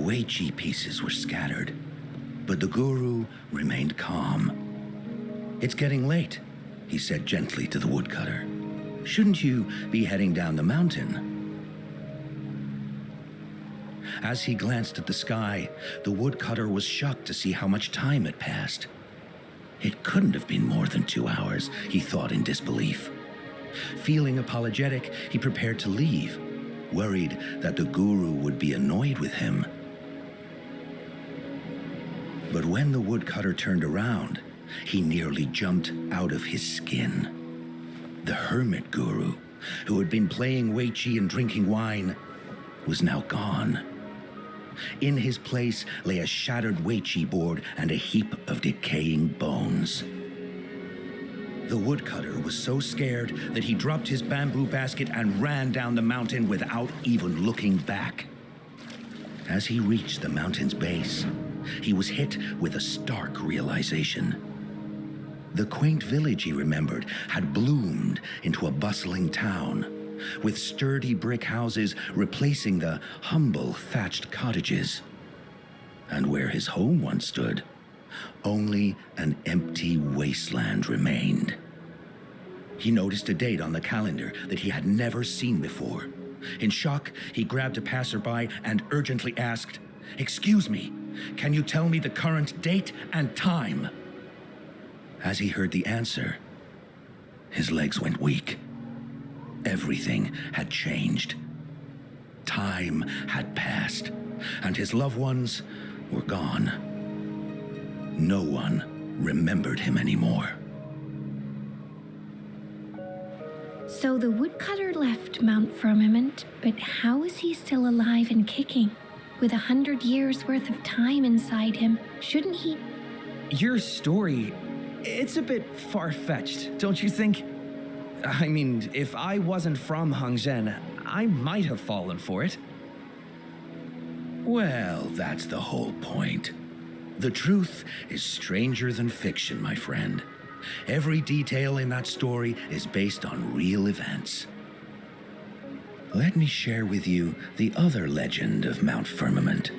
Wei Chi pieces were scattered, but the guru remained calm. "It's getting late," he said gently to the woodcutter. "Shouldn't you be heading down the mountain?" As he glanced at the sky, the woodcutter was shocked to see how much time had passed. It couldn't have been more than 2 hours, he thought in disbelief. Feeling apologetic, he prepared to leave, worried that the guru would be annoyed with him. But when the woodcutter turned around, he nearly jumped out of his skin. The hermit guru, who had been playing Wei Chi and drinking wine, was now gone. In his place lay a shattered Wei Chi board and a heap of decaying bones. The woodcutter was so scared that he dropped his bamboo basket and ran down the mountain without even looking back. As he reached the mountain's base, he was hit with a stark realization. The quaint village he remembered had bloomed into a bustling town, with sturdy brick houses replacing the humble thatched cottages. And where his home once stood, only an empty wasteland remained. He noticed a date on the calendar that he had never seen before. In shock, he grabbed a passerby and urgently asked, "Excuse me, can you tell me the current date and time?" As he heard the answer, his legs went weak. Everything had changed. Time had passed, and his loved ones were gone. No one remembered him anymore. So the woodcutter left Mount Firmament, but how is he still alive and kicking? With 100 years worth of time inside him, shouldn't he? Your story, it's a bit far-fetched, don't you think? I mean, if I wasn't from Hongzhen, I might have fallen for it. Well, that's the whole point. The truth is stranger than fiction, my friend. Every detail in that story is based on real events. Let me share with you the other legend of Mount Firmament.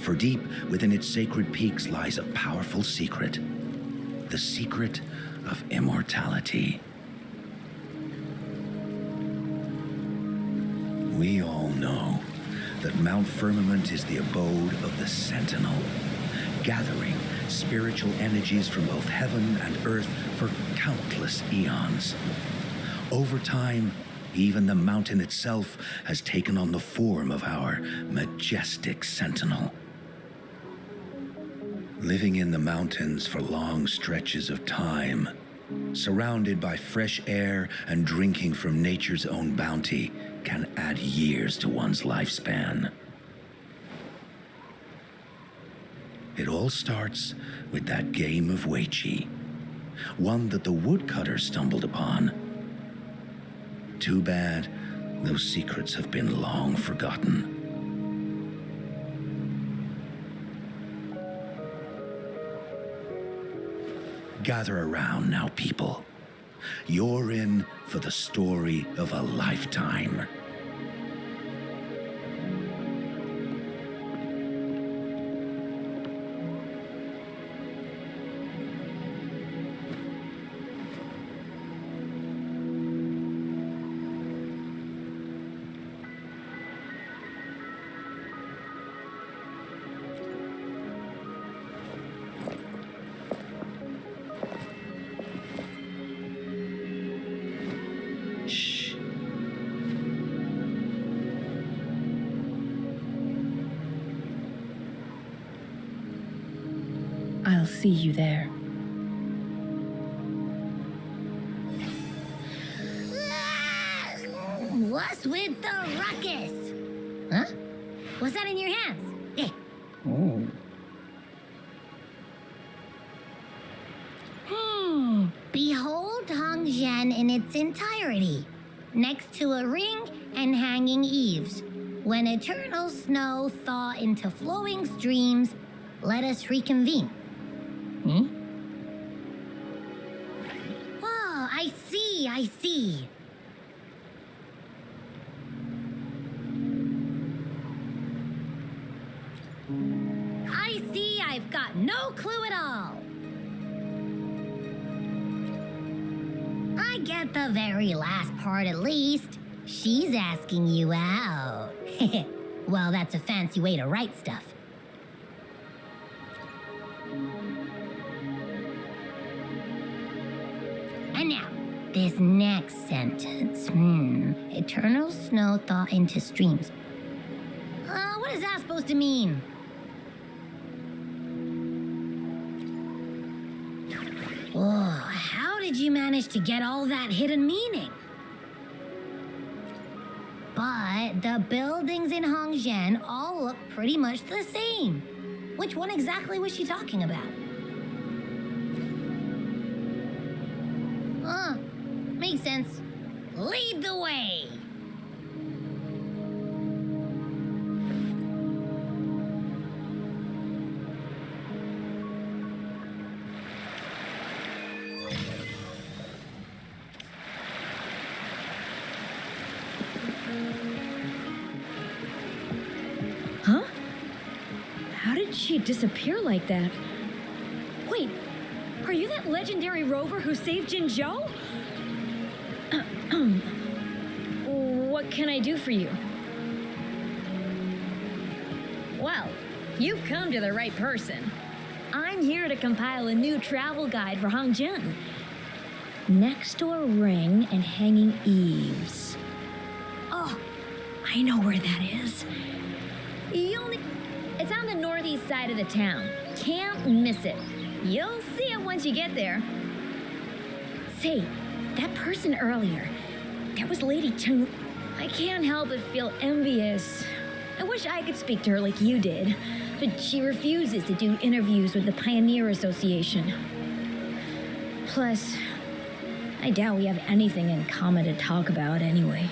For deep within its sacred peaks lies a powerful secret. The secret of immortality. We all know that Mount Firmament is the abode of the Sentinel, gathering spiritual energies from both heaven and earth for countless eons. Over time, even the mountain itself has taken on the form of our majestic Sentinel. Living in the mountains for long stretches of time, surrounded by fresh air and drinking from nature's own bounty, can add years to one's lifespan. It all starts with that game of Wei Chi, one that the woodcutter stumbled upon. Too bad those secrets have been long forgotten. Gather around now, people. You're in for the story of a lifetime. I'll see you there. What's with the ruckus? Huh? What's that in your hands? Eh. Oh. Behold Hongzhen in its entirety, next to a ring and hanging eaves. When eternal snow thaw into flowing streams, let us reconvene. Oh, I see. clue at all. I get the very last part at least. She's asking you out. Well, that's a fancy way to write stuff. And now, this next sentence. Eternal snow thaw into streams. What is that supposed to mean? Whoa, how did you manage to get all that hidden meaning? But the buildings in Hongzhen all look pretty much the same. Which one exactly was she talking about? Makes sense. Lead the way! Huh? How did she disappear like that? Wait, are you that legendary rover who saved Jinzhou? What can I do for you? Well, you've come to the right person. I'm here to compile a new travel guide for Hongzhen. Next door ring and hanging eaves. Oh, I know where that is. It's on the northeast side of the town. Can't miss it. You'll see it once you get there. Say, that person earlier, that was Lady Changli. I can't help but feel envious. I wish I could speak to her like you did, but she refuses to do interviews with the Pioneer Association. Plus, I doubt we have anything in common to talk about anyway.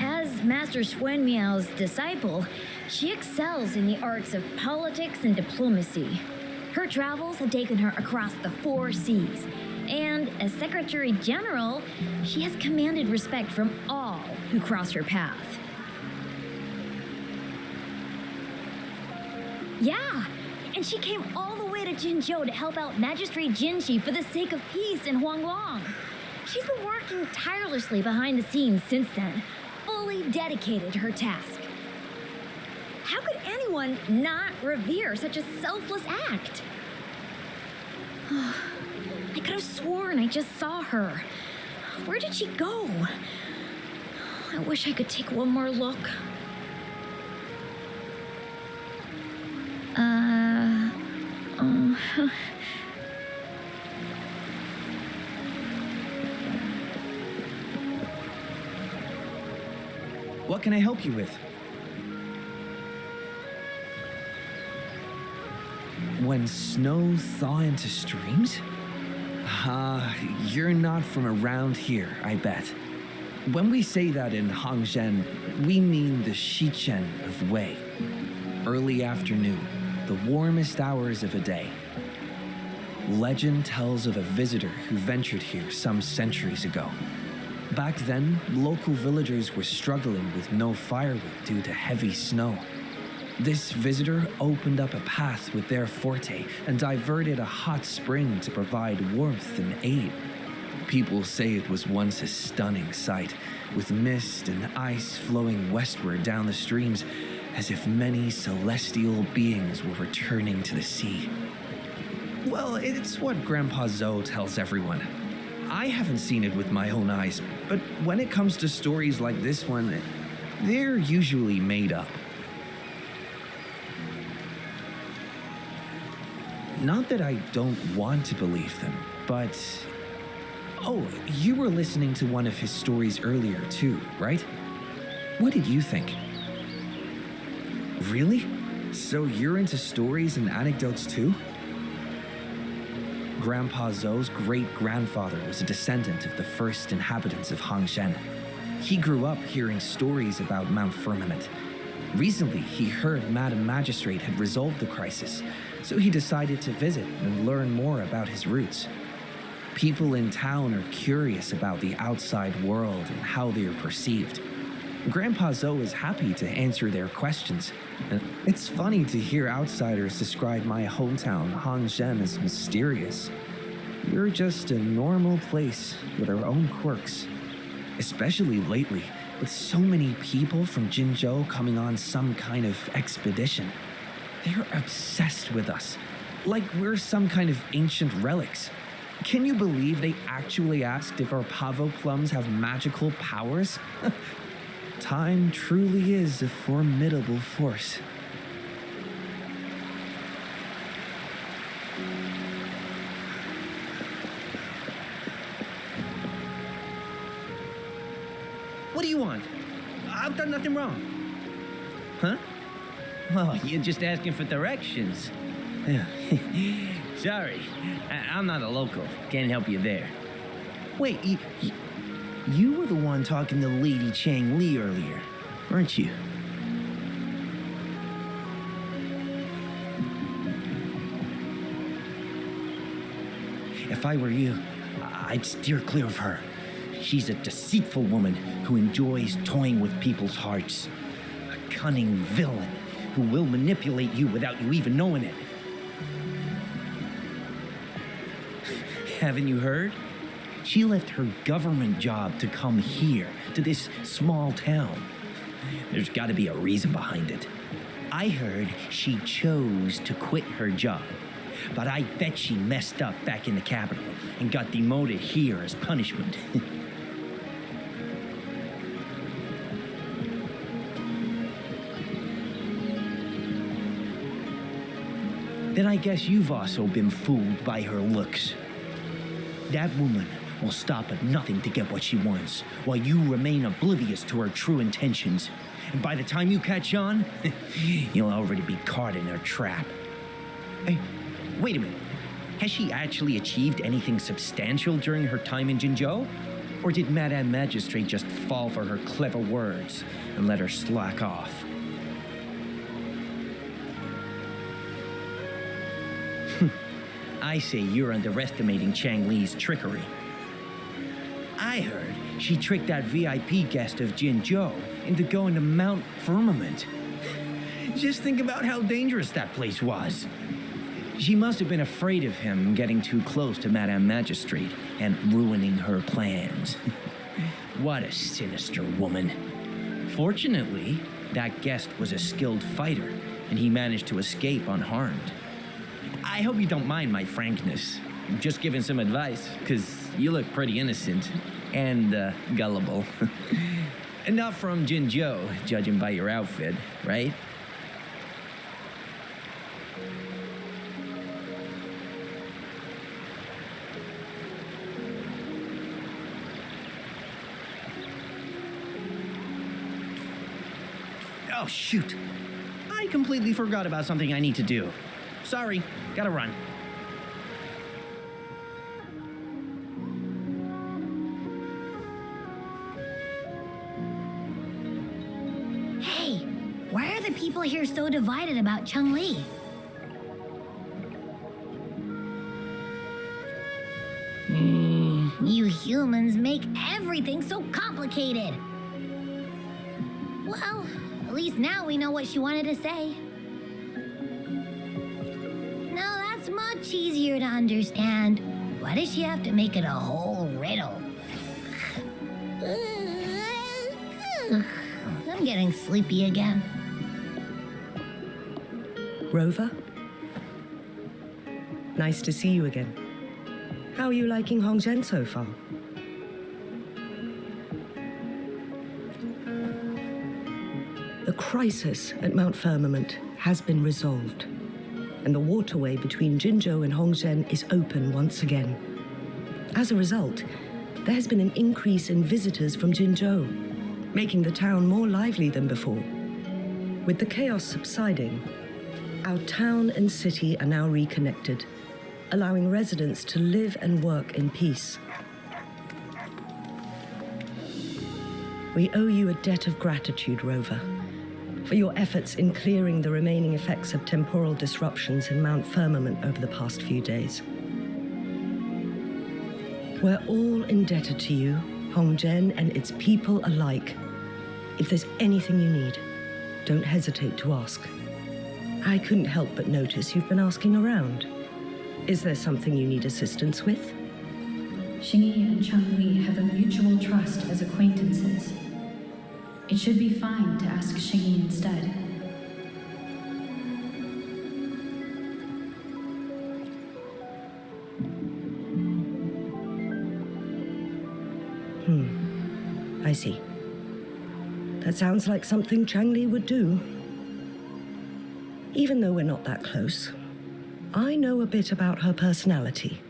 As Master Swen Miao's disciple, she excels in the arts of politics and diplomacy. Her travels have taken her across the 4 seas, and as Secretary General, she has commanded respect from all who cross her path. Yeah, and she came all the way to Jinzhou to help out Magistrate Jinshi for the sake of peace in Huanglong. She's been working tirelessly behind the scenes since then, fully dedicated to her task. How could anyone not revere such a selfless act? I could have sworn I just saw her. Where did she go? I wish I could take one more look. What can I help you with? When snow thaw into streams? You're not from around here, I bet. When we say that in Hongzhen, we mean the Shichen of Wei. Early afternoon, the warmest hours of a day. Legend tells of a visitor who ventured here some centuries ago. Back then, local villagers were struggling with no firewood due to heavy snow. This visitor opened up a path with their forte and diverted a hot spring to provide warmth and aid. People say it was once a stunning sight, with mist and ice flowing westward down the streams, as if many celestial beings were returning to the sea. Well, it's what Grandpa Zoe tells everyone. I haven't seen it with my own eyes, but when it comes to stories like this one, they're usually made up. Not that I don't want to believe them, but... Oh, you were listening to one of his stories earlier too, right? What did you think? Really? So you're into stories and anecdotes too? Grandpa Zoe's great-grandfather was a descendant of the first inhabitants of Hongzhen. He grew up hearing stories about Mount Firmament. Recently, he heard Madam Magistrate had resolved the crisis, so he decided to visit and learn more about his roots. People in town are curious about the outside world and how they are perceived. Grandpa Zoe is happy to answer their questions. And it's funny to hear outsiders describe my hometown, Hangzhen, as mysterious. We're just a normal place with our own quirks. Especially lately, with so many people from Jinzhou coming on some kind of expedition. They're obsessed with us, like we're some kind of ancient relics. Can you believe they actually asked if our pavo plums have magical powers? Time truly is a formidable force. What do you want? I've done nothing wrong. Huh? Oh, you're just asking for directions. Sorry, I'm not a local. Can't help you there. Wait, you were the one talking to Lady Changli earlier, weren't you? If I were you, I'd steer clear of her. She's a deceitful woman who enjoys toying with people's hearts. A cunning villain who will manipulate you without you even knowing it. Haven't you heard? She left her government job to come here, to this small town. There's got to be a reason behind it. I heard she chose to quit her job, but I bet she messed up back in the capital and got demoted here as punishment. Then I guess you've also been fooled by her looks. That woman will stop at nothing to get what she wants, while you remain oblivious to her true intentions. And by the time you catch on, you'll already be caught in her trap. Hey, wait a minute. Has she actually achieved anything substantial during her time in Jinzhou? Or did Madame Magistrate just fall for her clever words and let her slack off? I say you're underestimating Changli's trickery. I heard she tricked that VIP guest of Jinzhou into going to Mount Firmament. Just think about how dangerous that place was. She must have been afraid of him getting too close to Madame Magistrate and ruining her plans. What a sinister woman. Fortunately, that guest was a skilled fighter, and he managed to escape unharmed. I hope you don't mind my frankness. I'm just giving some advice, because you look pretty innocent and gullible. And not from Jinzhou, judging by your outfit, right? Oh, shoot. I completely forgot about something I need to do. Sorry, gotta run. Hey, why are the people here so divided about Changli? You humans make everything so complicated. Well, at least now we know what she wanted to say. Now that's much easier to understand. Why does she have to make it a whole riddle? I'm getting sleepy again. Rover? Nice to see you again. How are you liking Hongzhen so far? The crisis at Mount Firmament has been resolved, and the waterway between Jinzhou and Hongzhen is open once again. As a result, there has been an increase in visitors from Jinzhou, making the town more lively than before. With the chaos subsiding, our town and city are now reconnected, allowing residents to live and work in peace. We owe you a debt of gratitude, Rover, for your efforts in clearing the remaining effects of temporal disruptions in Mount Firmament over the past few days. We're all indebted to you, Hongzhen and its people alike. If there's anything you need, don't hesitate to ask. I couldn't help but notice you've been asking around. Is there something you need assistance with? Xingyi and Changli have a mutual trust as acquaintances. It should be fine to ask Xingyi instead. I see. That sounds like something Changli would do. Even though we're not that close, I know a bit about her personality.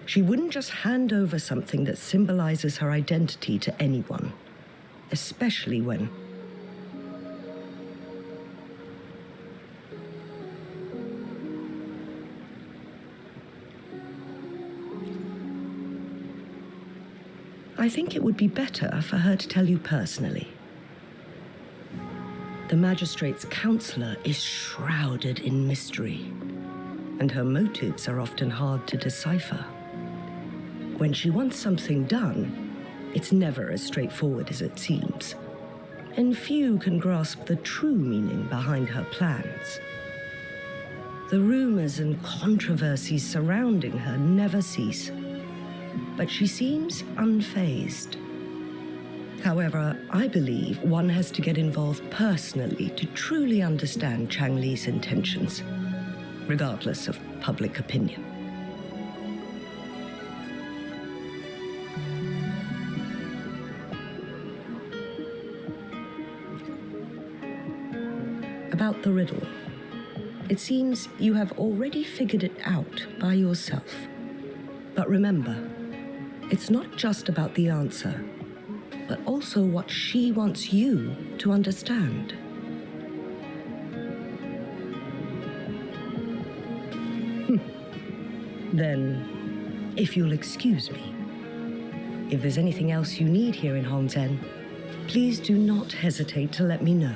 She wouldn't just hand over something that symbolizes her identity to anyone, especially when... I think it would be better for her to tell you personally. The magistrate's counselor is shrouded in mystery, and her motives are often hard to decipher. When she wants something done, it's never as straightforward as it seems, and few can grasp the true meaning behind her plans. The rumors and controversies surrounding her never cease, but she seems unfazed. However, I believe one has to get involved personally to truly understand Changli's intentions, regardless of public opinion. About the riddle. It seems you have already figured it out by yourself. But remember, it's not just about the answer, but also what she wants you to understand. Then, if you'll excuse me, if there's anything else you need here in Hongzhen, please do not hesitate to let me know.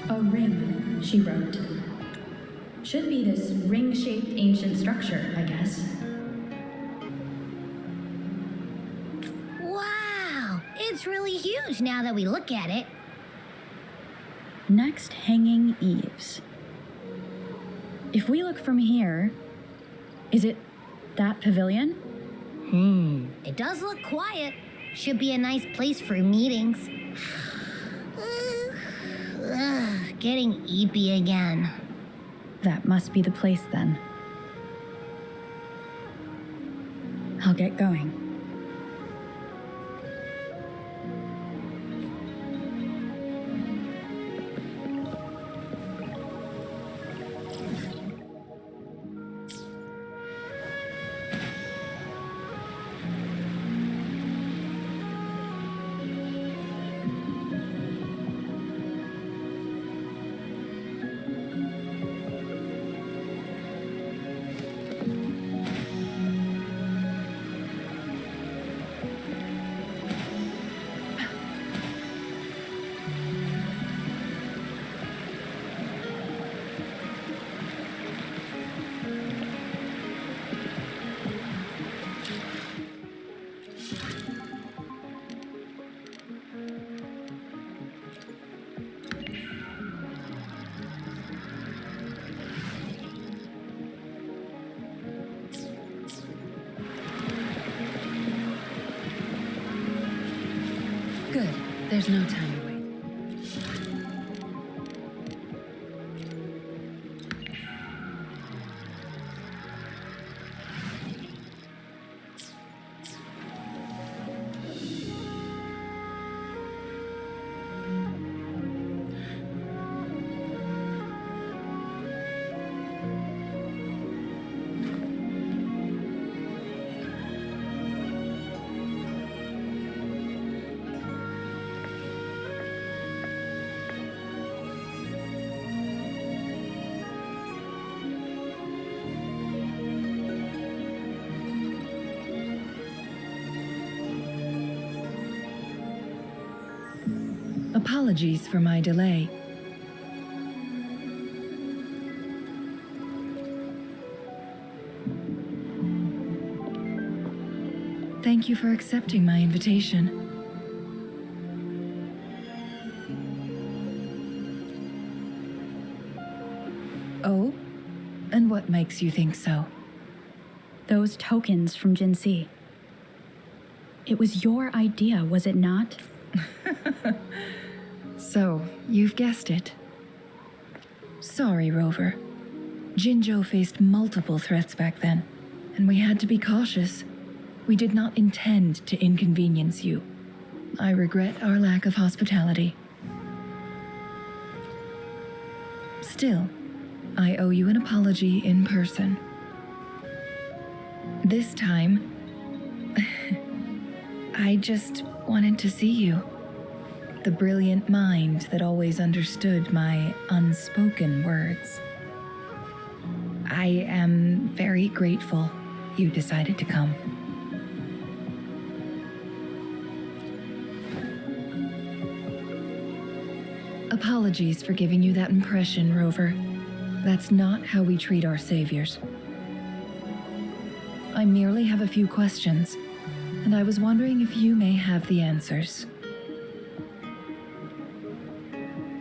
A ring, she wrote. Should be this ring-shaped ancient structure, I guess. Wow! It's really huge now that we look at it. Next hanging eaves. If we look from here, is it that pavilion? It does look quiet. Should be a nice place for meetings. Getting eepy again. That must be the place then. I'll get going. There's no time to wait. Apologies for my delay. Thank you for accepting my invitation. Oh? And what makes you think so? Those tokens from Jinxi. It was your idea, was it not? So, you've guessed it. Sorry, Rover. Jinzhou faced multiple threats back then, and we had to be cautious. We did not intend to inconvenience you. I regret our lack of hospitality. Still, I owe you an apology in person. This time, I just wanted to see you. The brilliant mind that always understood my unspoken words. I am very grateful you decided to come. Apologies for giving you that impression, Rover. That's not how we treat our saviors. I merely have a few questions, and I was wondering if you may have the answers.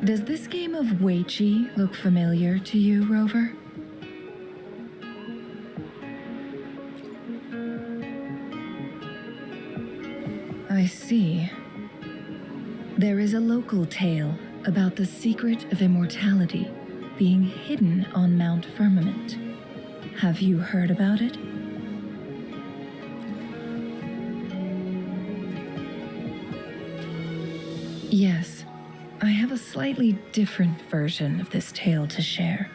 Does this game of Weiqi look familiar to you, Rover? I see. There is a local tale about the secret of immortality being hidden on Mount Firmament. Have you heard about it? Yes, I have a slightly different version of this tale to share.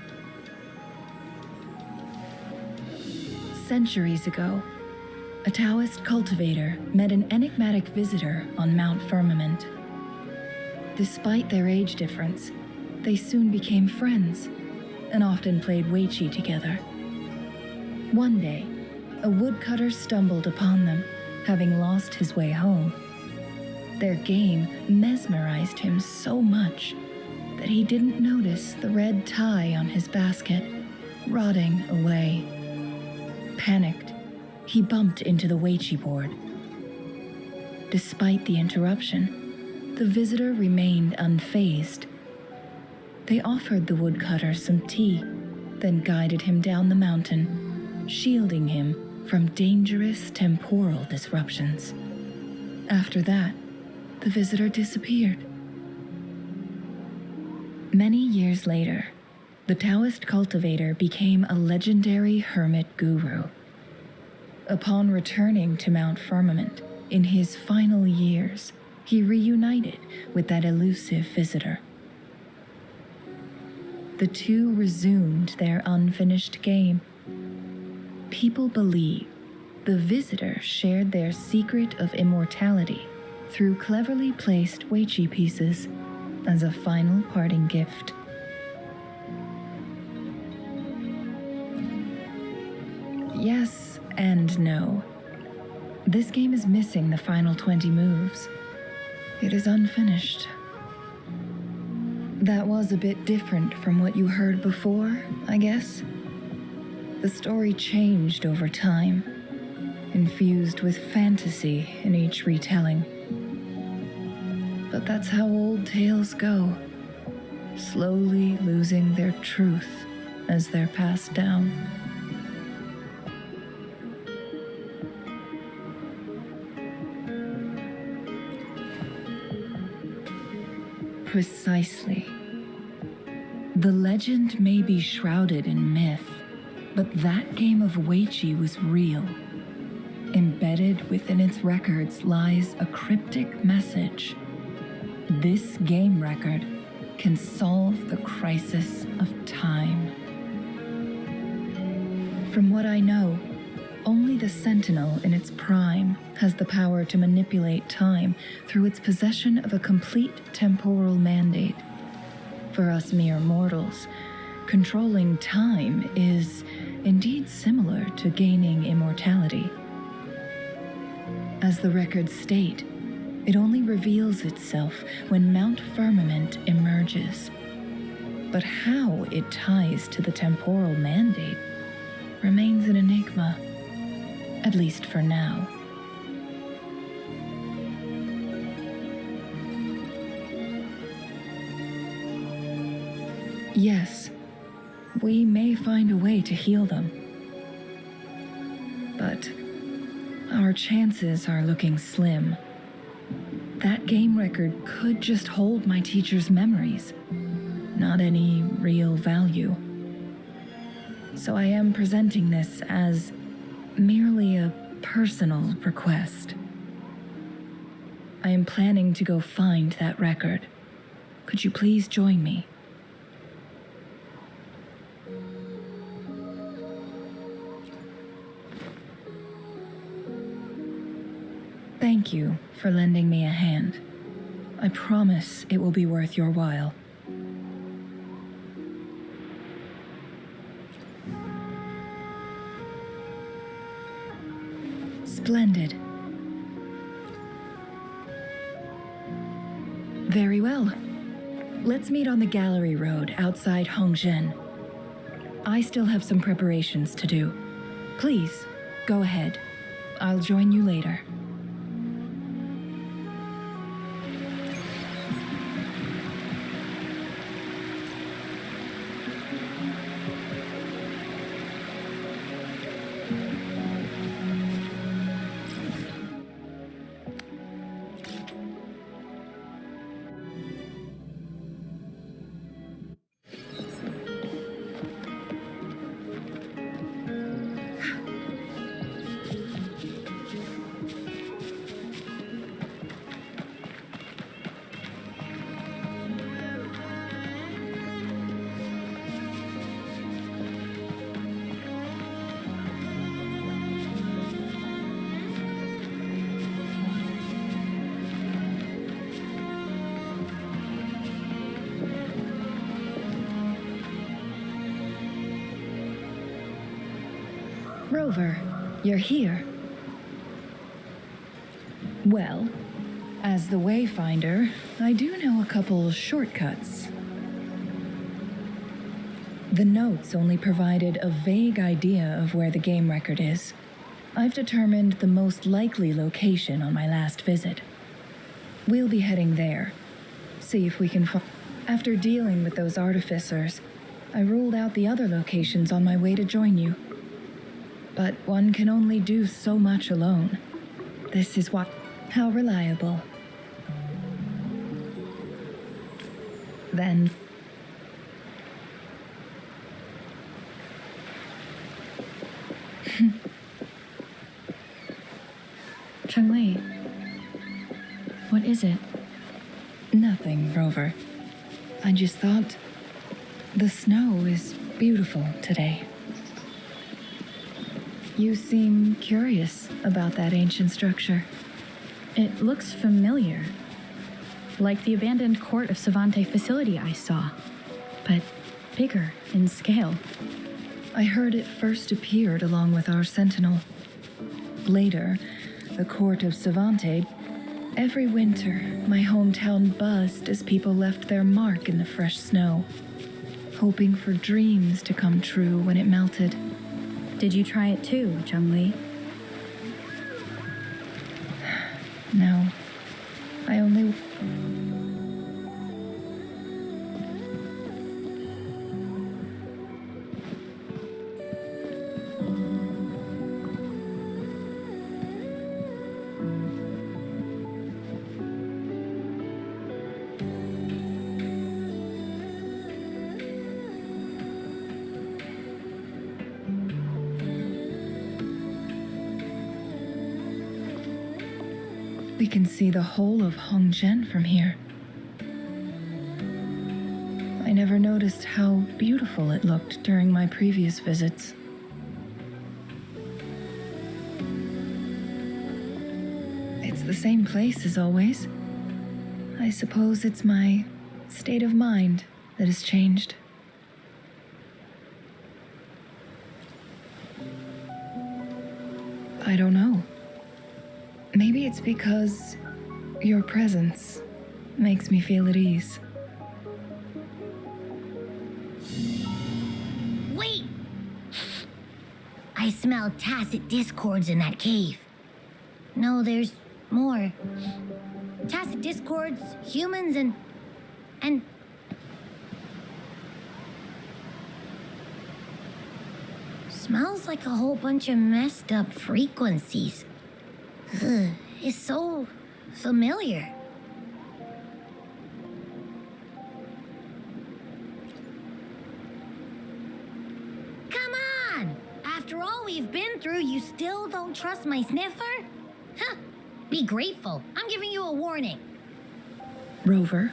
Centuries ago, a Taoist cultivator met an enigmatic visitor on Mount Firmament. Despite their age difference, they soon became friends and often played Weiqi together. One day, a woodcutter stumbled upon them, having lost his way home. Their game mesmerized him so much that he didn't notice the red tie on his basket rotting away. Panicked, he bumped into the Weiqi board. Despite the interruption, the visitor remained unfazed. They offered the woodcutter some tea, then guided him down the mountain, shielding him from dangerous temporal disruptions. After that, the visitor disappeared. Many years later, the Taoist cultivator became a legendary hermit guru. Upon returning to Mount Firmament in his final years, he reunited with that elusive visitor. The two resumed their unfinished game. People believe the visitor shared their secret of immortality through cleverly placed Weiqi pieces as a final parting gift. Yes and no. This game is missing the final 20 moves. It is unfinished. That was a bit different from what you heard before, I guess. The story changed over time, infused with fantasy in each retelling. But that's how old tales go, slowly losing their truth as they're passed down. Precisely. The legend may be shrouded in myth, but that game of Weiqi was real. Embedded within its records lies a cryptic message. This game record can solve the crisis of time. From what I know, only the Sentinel in its prime has the power to manipulate time through its possession of a complete temporal mandate. For us mere mortals, controlling time is indeed similar to gaining immortality. As the records state, it only reveals itself when Mount Firmament emerges. But how it ties to the temporal mandate remains an enigma, at least for now. Yes, we may find a way to heal them. But our chances are looking slim. That game record could just hold my teacher's memories, not any real value. So I am presenting this as merely a personal request. I am planning to go find that record. Could you please join me? Thank you for lending me a hand. I promise it will be worth your while. Splendid. Very well. Let's meet on the gallery road outside Hongzhen. I still have some preparations to do. Please, go ahead. I'll join you later. Rover, you're here. Well, as the Wayfinder, I do know a couple shortcuts. The notes only provided a vague idea of where the game record is. I've determined the most likely location on my last visit. We'll be heading there. See if we can find... After dealing with those artificers, I ruled out the other locations on my way to join you. But one can only do so much alone. This is what... How reliable. Then... Changli, what is it? Nothing, Rover. I just thought the snow is beautiful today. You seem curious about that ancient structure. It looks familiar. Like the abandoned court of Savante facility I saw, but bigger in scale. I heard it first appeared along with our Sentinel. Later, the court of Savante. Every winter, my hometown buzzed as people left their mark in the fresh snow, hoping for dreams to come true when it melted. Did you try it too, Changli? No, I only... We can see the whole of Hongzhen from here. I never noticed how beautiful it looked during my previous visits. It's the same place as always. I suppose it's my state of mind that has changed. I don't know. Maybe it's because your presence makes me feel at ease. Wait! I smell tacit discords in that cave. No, there's more. Tacit discords, humans, and... Smells like a whole bunch of messed up frequencies. Ugh, it's so familiar. Come on! After all we've been through, you still don't trust my sniffer? Huh. Be grateful. I'm giving you a warning. Rover,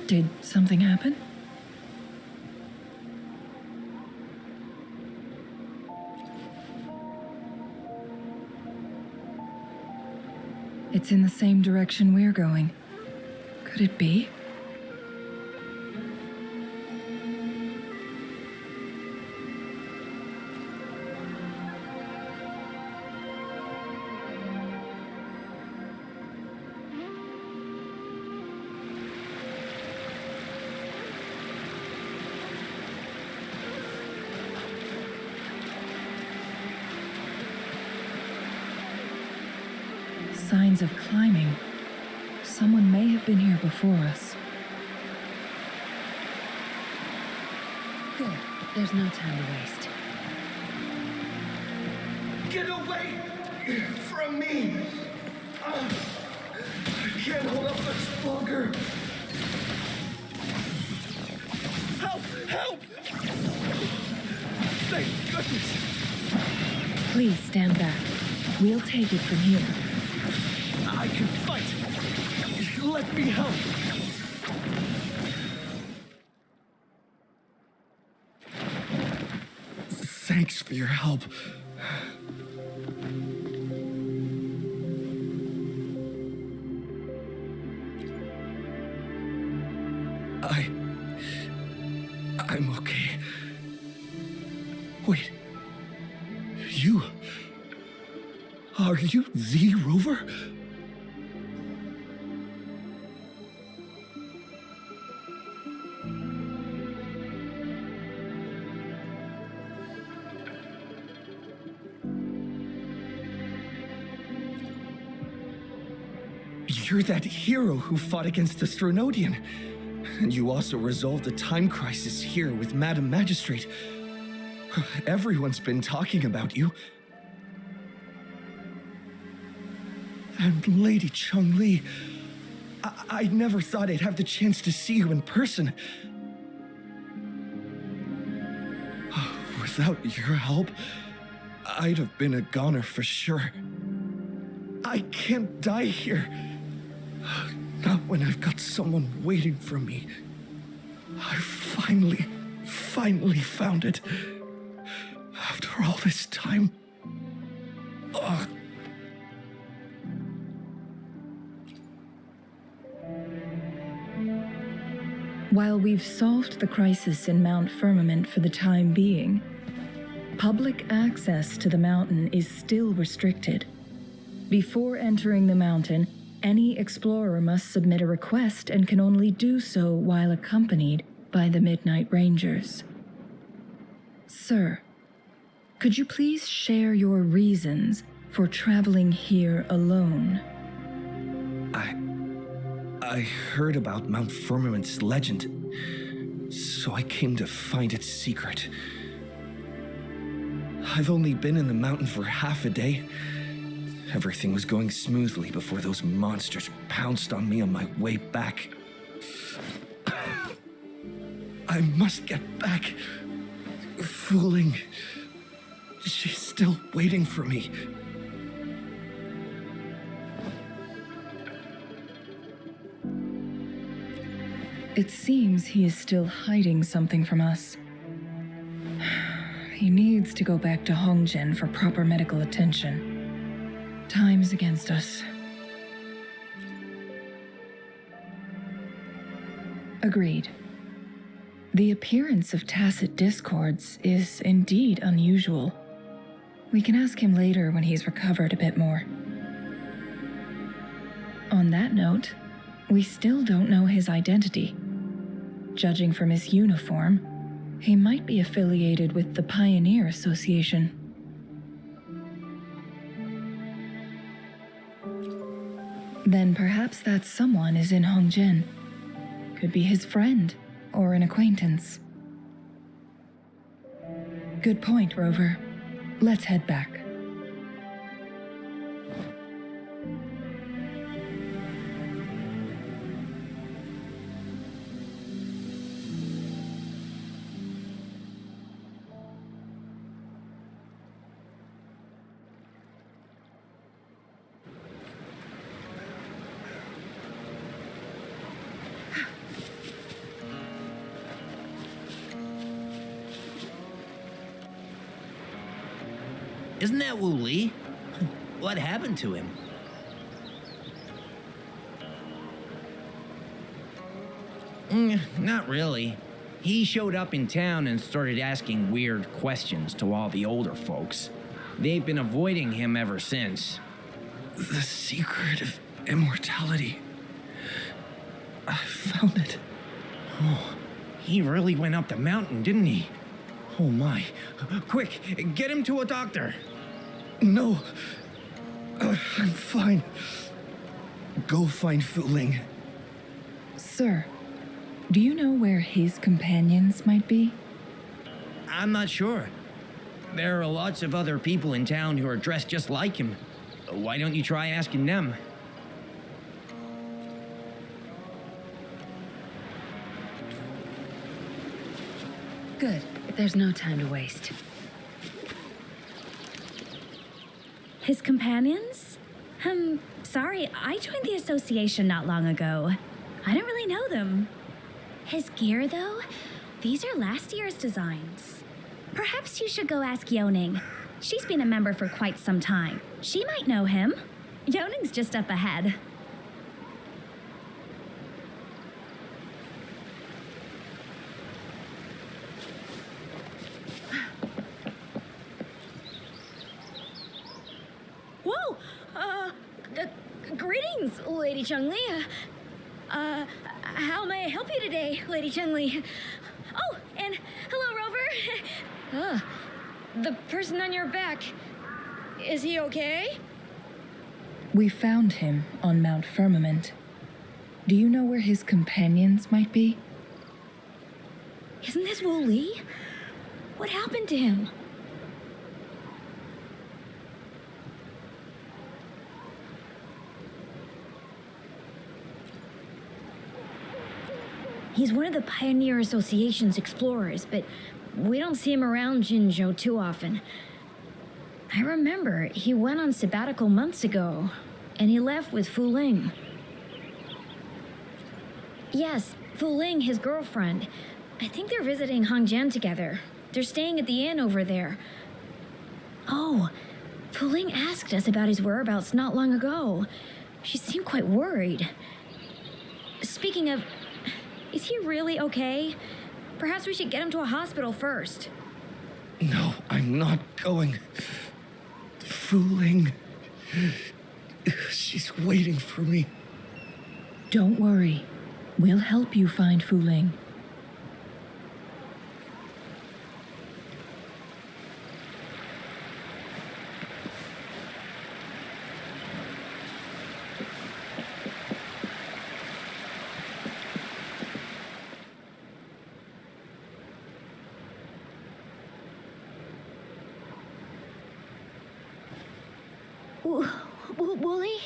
did something happen? It's in the same direction we're going. Could it be? Signs of climbing. Someone may have been here before us. Good. There's no time to waste. Get away from me! I can't hold up much longer. Help! Help! Thank goodness! Please stand back. We'll take it from here. I can fight! Let me help! Thanks for your help. I'm okay. Wait. Are you the Rover? You're that hero who fought against the Stronodian. And you also resolved the time crisis here with Madam Magistrate. Everyone's been talking about you. And Lady Changli, I never thought I'd have the chance to see you in person. Without your help, I'd have been a goner for sure. I can't die here. Not when I've got someone waiting for me. I finally found it. After all this time. Ugh. While we've solved the crisis in Mount Firmament for the time being, public access to the mountain is still restricted. Before entering the mountain, any explorer must submit a request and can only do so while accompanied by the Midnight Rangers. Sir, could you please share your reasons for traveling here alone? I heard about Mount Firmament's legend, so I came to find its secret. I've only been in the mountain for half a day. Everything was going smoothly before those monsters pounced on me on my way back. I must get back. Fooling. She's still waiting for me. It seems he is still hiding something from us. He needs to go back to Hongzhen for proper medical attention. Time's against us. Agreed. The appearance of tacit discords is indeed unusual. We can ask him later when he's recovered a bit more. On that note, we still don't know his identity. Judging from his uniform, he might be affiliated with the Pioneer Association. Then perhaps that someone is in Hongzhen. Could be his friend or an acquaintance. Good point, Rover. Let's head back. Isn't that Wu Li? What happened to him? Not really. He showed up in town and started asking weird questions to all the older folks. They've been avoiding him ever since. The secret of immortality. I found it. Oh, he really went up the mountain, didn't he? Oh my. Quick, get him to a doctor. No. I'm fine. Go find Fu Ling. Sir, do you know where his companions might be? I'm not sure. There are lots of other people in town who are dressed just like him. Why don't you try asking them? Good. There's no time to waste. His companions? Sorry, I joined the association not long ago. I don't really know them. His gear, though? These are last year's designs. Perhaps you should go ask Yoning. She's been a member for quite some time. She might know him. Yoning's just up ahead. Whoa! Greetings, Lady Changli. How may I help you today, Lady Changli? Oh, and hello, Rover. The person on your back, is he okay? We found him on Mount Firmament. Do you know where his companions might be? Isn't this Wu Li? What happened to him? He's one of the Pioneer Association's explorers, but we don't see him around Jinzhou too often. I remember he went on sabbatical months ago, and he left with Fu Ling. Yes, Fu Ling, his girlfriend. I think they're visiting Hongzhen together. They're staying at the inn over there. Oh, Fu Ling asked us about his whereabouts not long ago. She seemed quite worried. Speaking of, is he really okay? Perhaps we should get him to a hospital first. No, I'm not going. Fu Ling. She's waiting for me. Don't worry. We'll help you find Fu Ling. Wooly?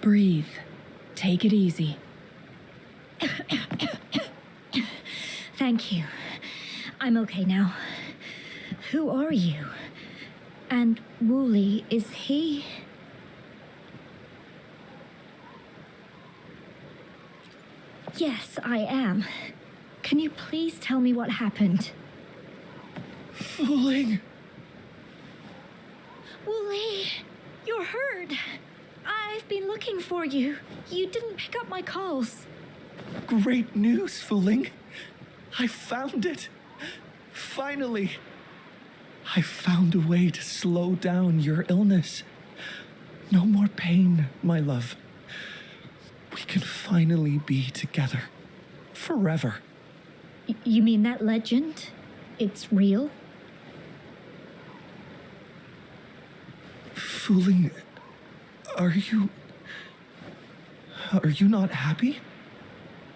Breathe. Take it easy. Thank you. I'm okay now. Who are you? And Wooly, is he? Yes, I am. Can you please tell me what happened? Fooling! Wooly, you're hurt. I've been looking for you. You didn't pick up my calls. Great news, Fooling! I found it! Finally! I found a way to slow down your illness. No more pain, my love. We can finally be together. Forever. You mean that legend? It's real? Fooling, are you not happy?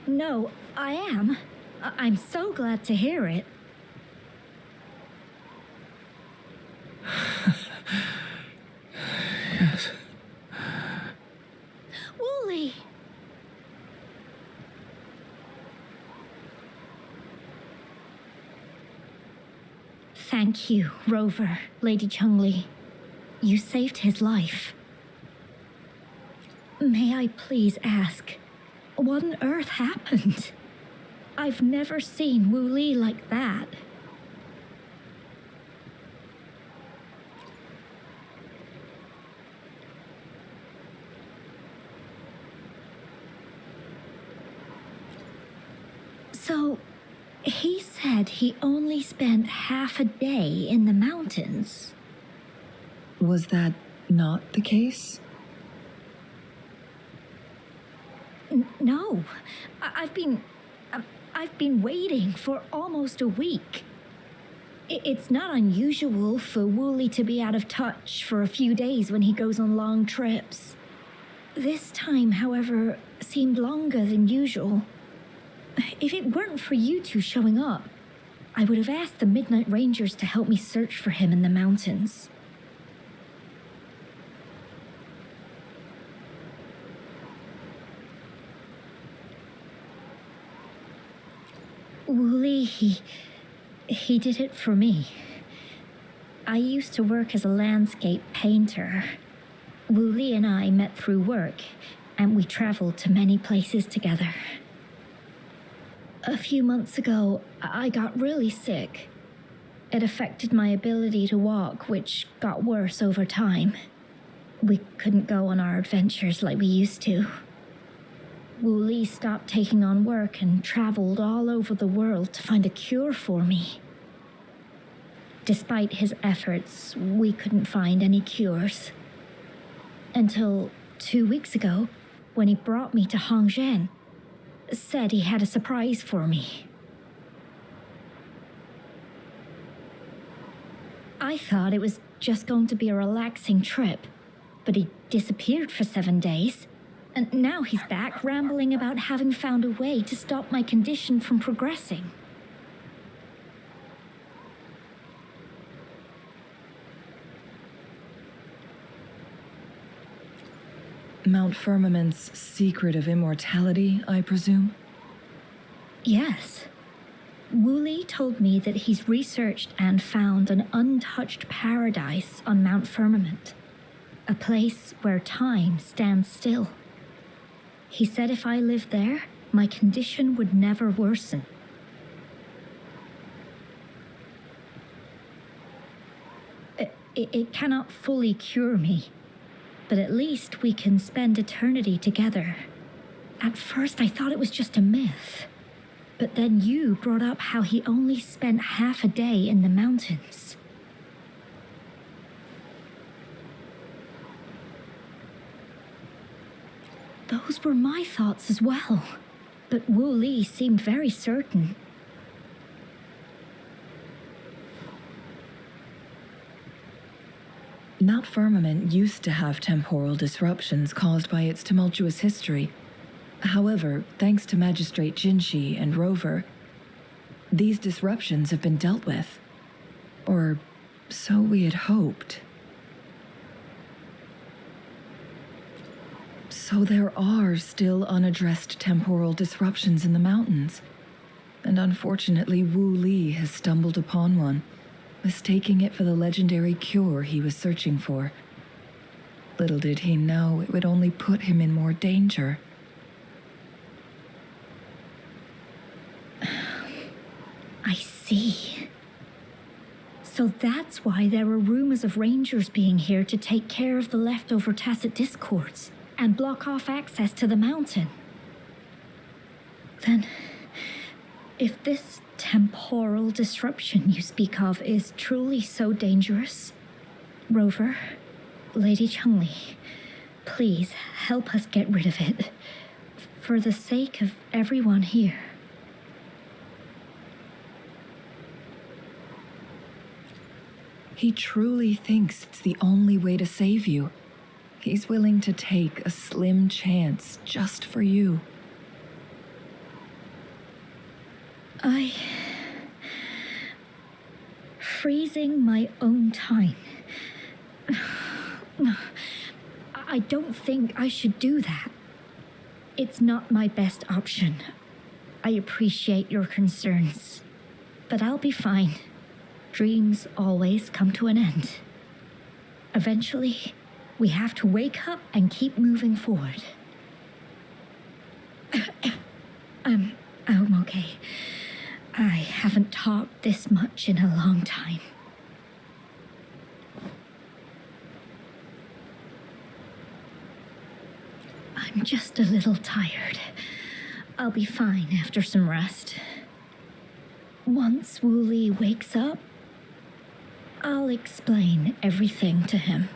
No, I am. I'm so glad to hear it. Yes. Wooly! Thank you, Rover, Lady Changli. You saved his life. May I please ask, what on earth happened? I've never seen Wu Li like that. So, he said he only spent half a day in the mountains. Was that not the case? No, I've been waiting for almost a week. It's not unusual for Wooly to be out of touch for a few days when he goes on long trips. This time, however, seemed longer than usual. If it weren't for you two showing up, I would have asked the Midnight Rangers to help me search for him in the mountains. Wooly, he did it for me. I used to work as a landscape painter. Wooly and I met through work, and we traveled to many places together. A few months ago, I got really sick. It affected my ability to walk, which got worse over time. We couldn't go on our adventures like we used to. Wu Li stopped taking on work and traveled all over the world to find a cure for me. Despite his efforts, we couldn't find any cures. Until 2 weeks ago, when he brought me to Hongzhen, said he had a surprise for me. I thought it was just going to be a relaxing trip, but he disappeared for 7 days. And now he's back rambling about having found a way to stop my condition from progressing. Mount Firmament's secret of immortality, I presume? Yes. Wooly told me that he's researched and found an untouched paradise on Mount Firmament. A place where time stands still. He said if I lived there, my condition would never worsen. It cannot fully cure me, but at least we can spend eternity together. At first, I thought it was just a myth. But then you brought up how he only spent half a day in the mountains. Those were my thoughts as well, but Wu Li seemed very certain. Mount Firmament used to have temporal disruptions caused by its tumultuous history. However, thanks to Magistrate Jinshi and Rover, these disruptions have been dealt with. Or so we had hoped. So there are still unaddressed temporal disruptions in the mountains. And unfortunately, Wu Li has stumbled upon one, mistaking it for the legendary cure he was searching for. Little did he know it would only put him in more danger. see. So that's why there were rumors of rangers being here to take care of the leftover tacit discords and block off access to the mountain. Then, if this temporal disruption you speak of is truly so dangerous, Rover, Lady Changli, please help us get rid of it, for the sake of everyone here. He truly thinks it's the only way to save you. He's willing to take a slim chance just for you. Freezing my own time. I don't think I should do that. It's not my best option. I appreciate your concerns, but I'll be fine. Dreams always come to an end. Eventually, we have to wake up and keep moving forward. I'm okay. I haven't talked this much in a long time. I'm just a little tired. I'll be fine after some rest. Once Wooly wakes up, I'll explain everything to him.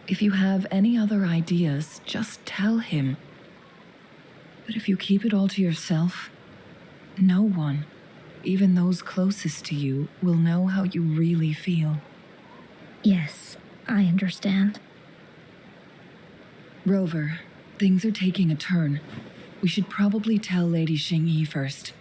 If you have any other ideas, just tell him. But if you keep it all to yourself, no one, even those closest to you, will know how you really feel. Yes, I understand. Rover, things are taking a turn. We should probably tell Lady Xingyi first.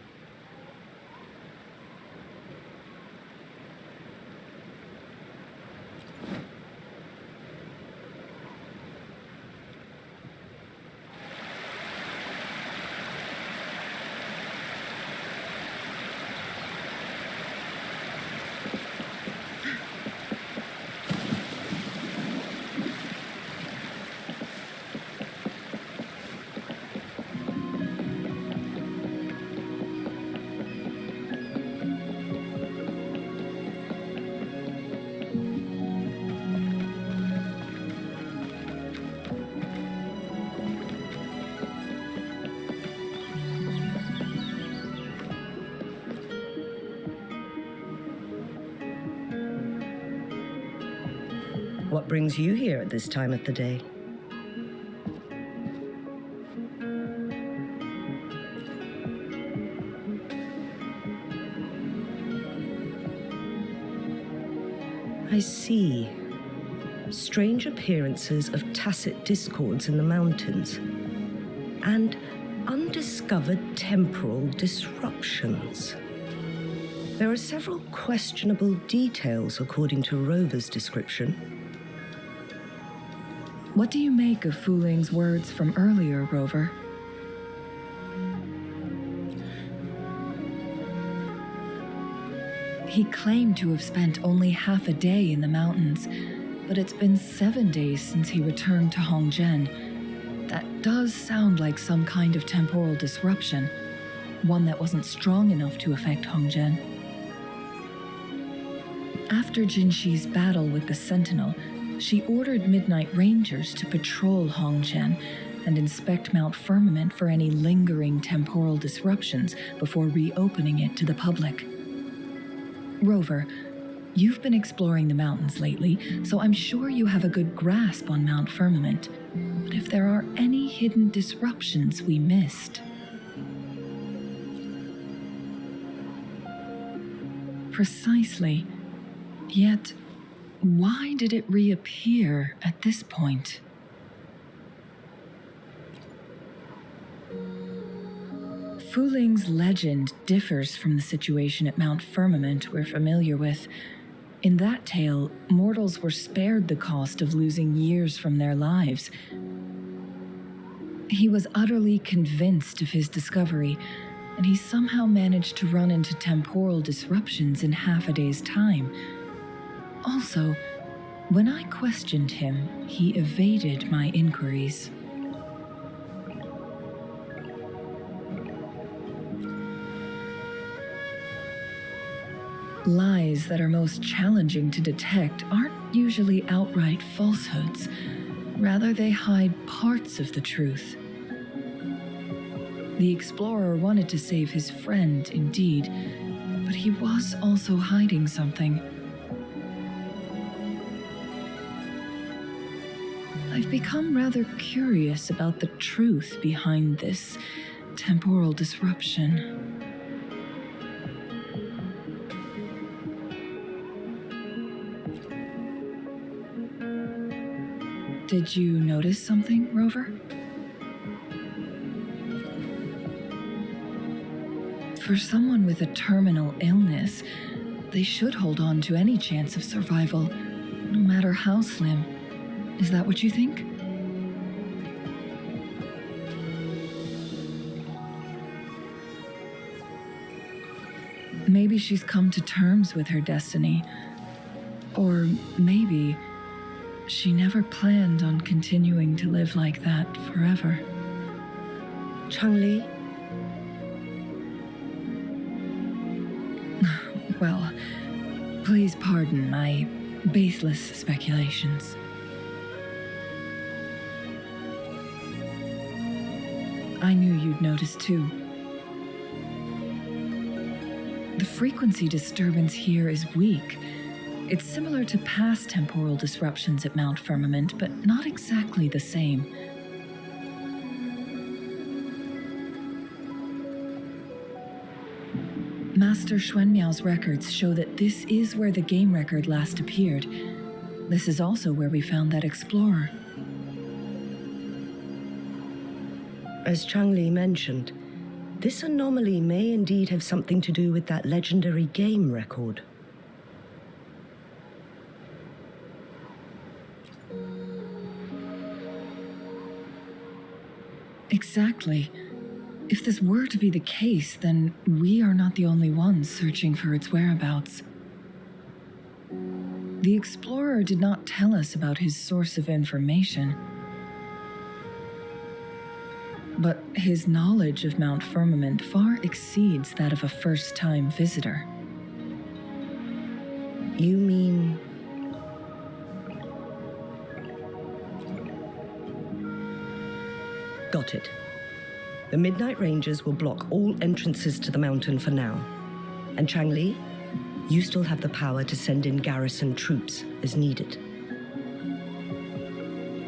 What brings you here at this time of the day? I see. Strange appearances of tacit discords in the mountains, and undiscovered temporal disruptions. There are several questionable details according to Rover's description. What do you make of Fuling's words from earlier, Rover? He claimed to have spent only half a day in the mountains, but it's been 7 days since he returned to Hongzhen. That does sound like some kind of temporal disruption, one that wasn't strong enough to affect Hongzhen. After Jinxi's battle with the Sentinel, she ordered Midnight Rangers to patrol Hongzhen and inspect Mount Firmament for any lingering temporal disruptions before reopening it to the public. Rover, you've been exploring the mountains lately, so I'm sure you have a good grasp on Mount Firmament. But if there are any hidden disruptions we missed... Precisely. Yet, why did it reappear at this point? Fuling's legend differs from the situation at Mount Firmament we're familiar with. In that tale, mortals were spared the cost of losing years from their lives. He was utterly convinced of his discovery, and he somehow managed to run into temporal disruptions in half a day's time. Also, when I questioned him, he evaded my inquiries. Lies that are most challenging to detect aren't usually outright falsehoods. Rather, they hide parts of the truth. The explorer wanted to save his friend, indeed, but he was also hiding something. I've become rather curious about the truth behind this temporal disruption. Did you notice something, Rover? For someone with a terminal illness, they should hold on to any chance of survival, no matter how slim. Is that what you think? Maybe she's come to terms with her destiny. Or maybe she never planned on continuing to live like that forever. Changli? Well, please pardon my baseless speculations. I knew you'd notice too. The frequency disturbance here is weak. It's similar to past temporal disruptions at Mount Firmament, but not exactly the same. Master Xuanmiao's records show that this is where the game record last appeared. This is also where we found that explorer. As Changli mentioned, this anomaly may indeed have something to do with that legendary game record. Exactly. If this were to be the case, then we are not the only ones searching for its whereabouts. The explorer did not tell us about his source of information. But his knowledge of Mount Firmament far exceeds that of a first-time visitor. You mean... Got it. The Midnight Rangers will block all entrances to the mountain for now. And Changli, you still have the power to send in garrison troops as needed.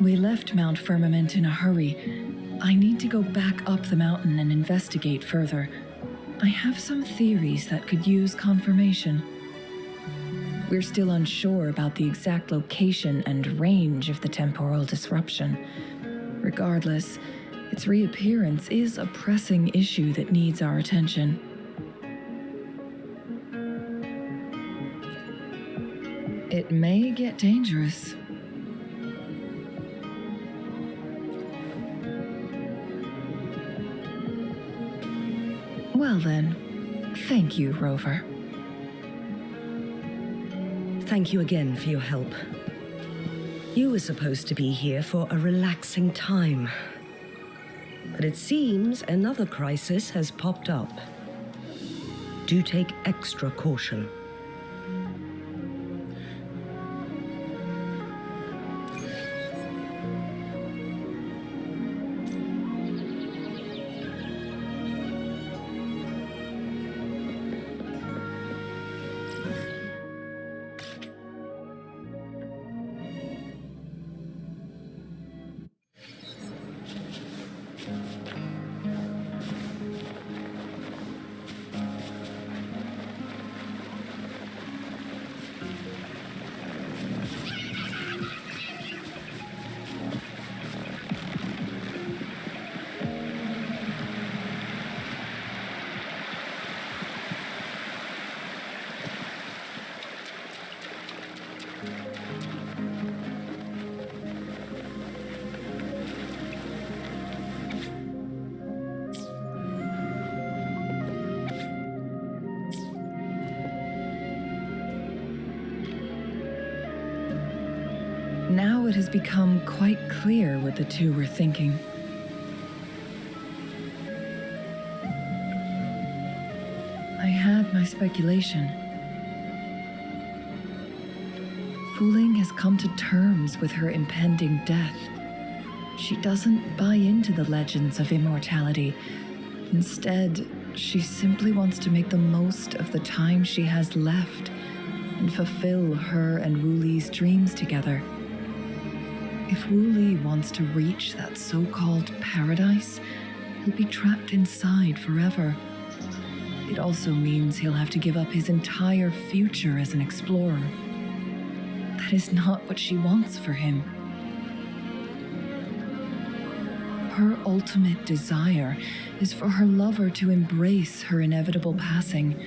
We left Mount Firmament in a hurry. I need to go back up the mountain and investigate further. I have some theories that could use confirmation. We're still unsure about the exact location and range of the temporal disruption. Regardless, its reappearance is a pressing issue that needs our attention. It may get dangerous. Well then, thank you, Rover. Thank you again for your help. You were supposed to be here for a relaxing time. But it seems another crisis has popped up. Do take extra caution. Now it has become quite clear what the two were thinking. I had my speculation. Fu Ling has come to terms with her impending death. She doesn't buy into the legends of immortality. Instead, she simply wants to make the most of the time she has left and fulfill her and Wu Li's dreams together. If Wu Li wants to reach that so-called paradise, he'll be trapped inside forever. It also means he'll have to give up his entire future as an explorer. That is not what she wants for him. Her ultimate desire is for her lover to embrace her inevitable passing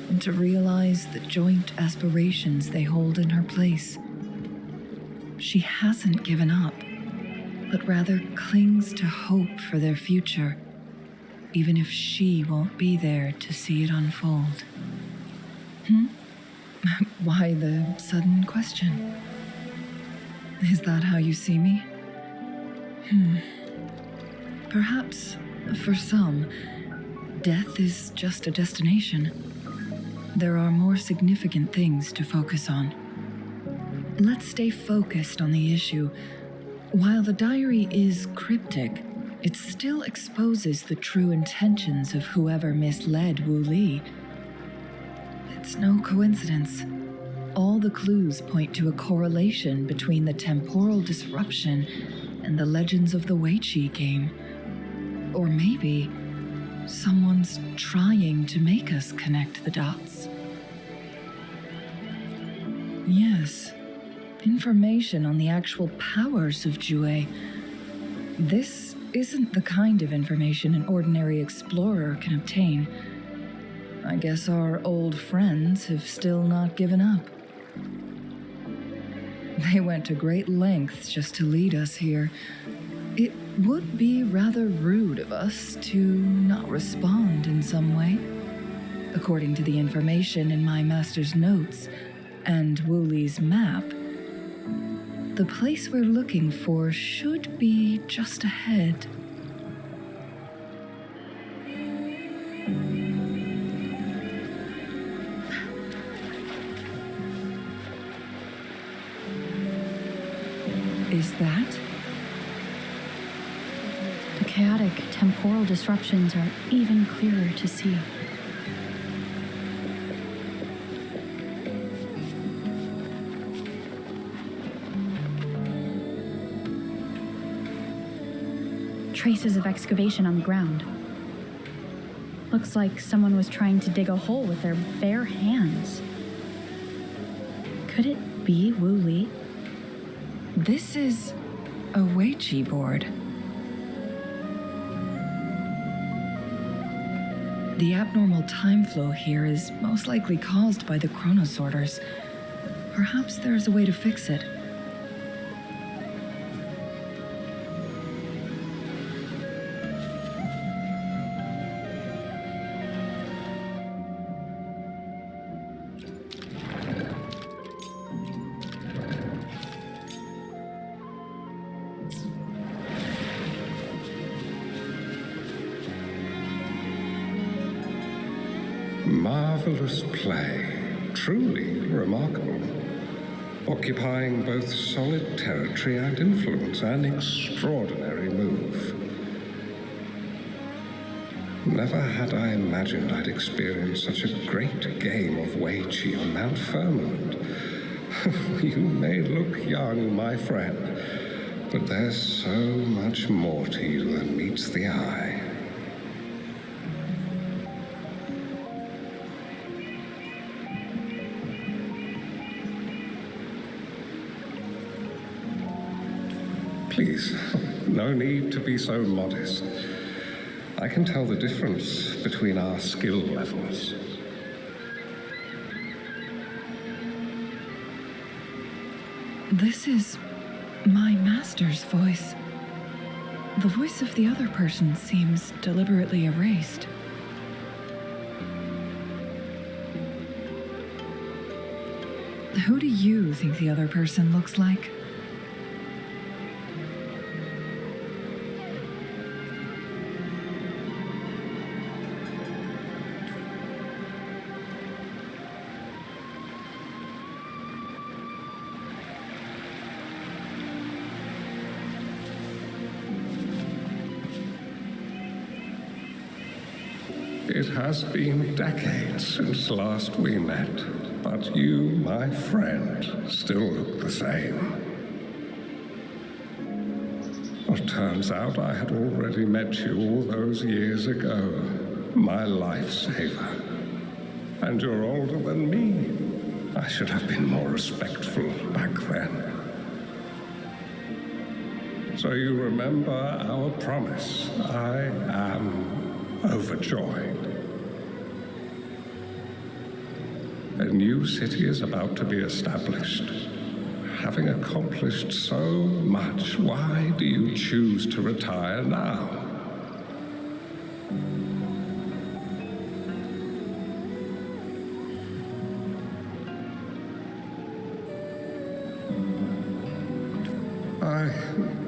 and to realize the joint aspirations they hold in her place. She hasn't given up, but rather clings to hope for their future, even if she won't be there to see it unfold. Why the sudden question? Is that how you see me? Perhaps, for some, death is just a destination. There are more significant things to focus on. Let's stay focused on the issue. While the diary is cryptic, it still exposes the true intentions of whoever misled Wu Li. It's no coincidence. All the clues point to a correlation between the temporal disruption and the legends of the Weiqi game. Or maybe someone's trying to make us connect the dots. Yes, information on the actual powers of Jue. This isn't the kind of information an ordinary explorer can obtain. I guess our old friends have still not given up. They went to great lengths just to lead us here. It would be rather rude of us to not respond in some way. According to the information in my master's notes and Wu Li's map, the place we're looking for should be just ahead. Is that? The chaotic temporal disruptions are even clearer to see. Traces of excavation on the ground. Looks like someone was trying to dig a hole with their bare hands. Could it be Wu Li? This is a Weiqi board. The abnormal time flow here is most likely caused by the chronosorters. Perhaps there's a way to fix it. Marvelous play, truly remarkable, occupying both solid territory and influence, an extraordinary move. Never had I imagined I'd experience such a great game of Weiqi on Mount Firmament. You may look young, my friend, but there's so much more to you than meets the eye. Please, no need to be so modest. I can tell the difference between our skill levels. This is my master's voice. The voice of the other person seems deliberately erased. Who do you think the other person looks like? It has been decades since last we met, but you, my friend, still look the same. Well, turns out I had already met you all those years ago, my lifesaver. And you're older than me. I should have been more respectful back then. So you remember our promise. I am overjoyed. A new city is about to be established. Having accomplished so much, why do you choose to retire now? I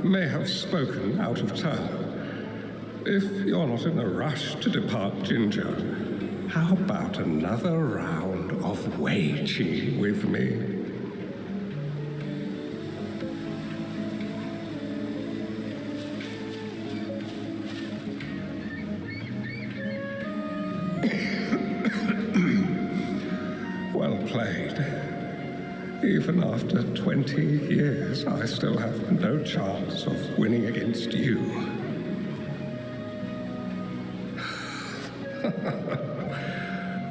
may have spoken out of turn. If you're not in a rush to depart Jinzhou, how about another round of Wei Qi with me? Well played. Even after 20 years, I still have no chance of winning against you.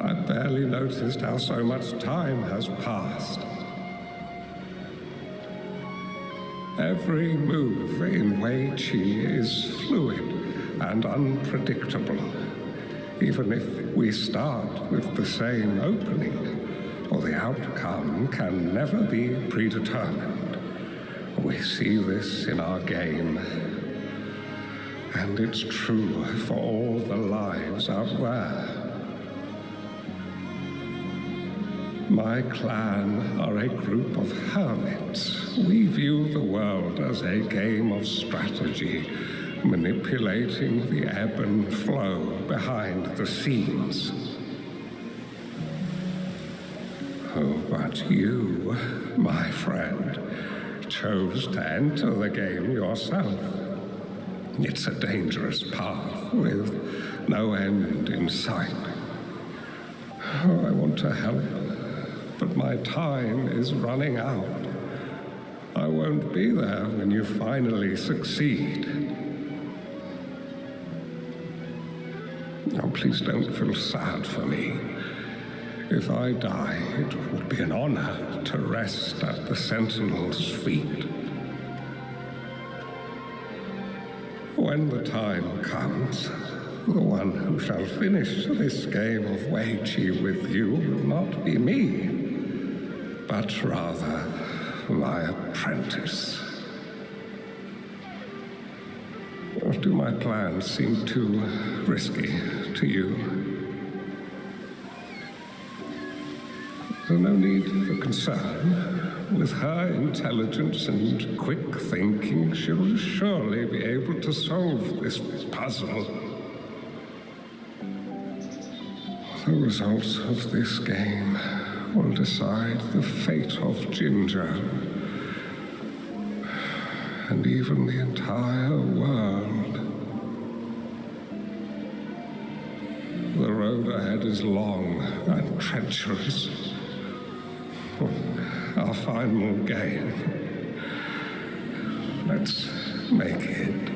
I barely noticed how so much time has passed. Every move in Wei Qi is fluid and unpredictable. Even if we start with the same opening, or the outcome can never be predetermined. We see this in our game, and it's true for all the lives out there. My clan are a group of hermits. We view the world as a game of strategy, manipulating the ebb and flow behind the scenes. Oh, but you, my friend, chose to enter the game yourself. It's a dangerous path with no end in sight. Oh, I want to help, but my time is running out. I won't be there when you finally succeed. Oh, please don't feel sad for me. If I die, it would be an honor to rest at the Sentinel's feet. When the time comes, the one who shall finish this game of Wei Qi with you will not be me, but rather my apprentice. Or do my plans seem too risky to you? There's no need for concern. With her intelligence and quick thinking, she'll surely be able to solve this puzzle. The results of this game will decide the fate of Jinzhou, and even the entire world. The road ahead is long and treacherous. Our final game. Let's make it.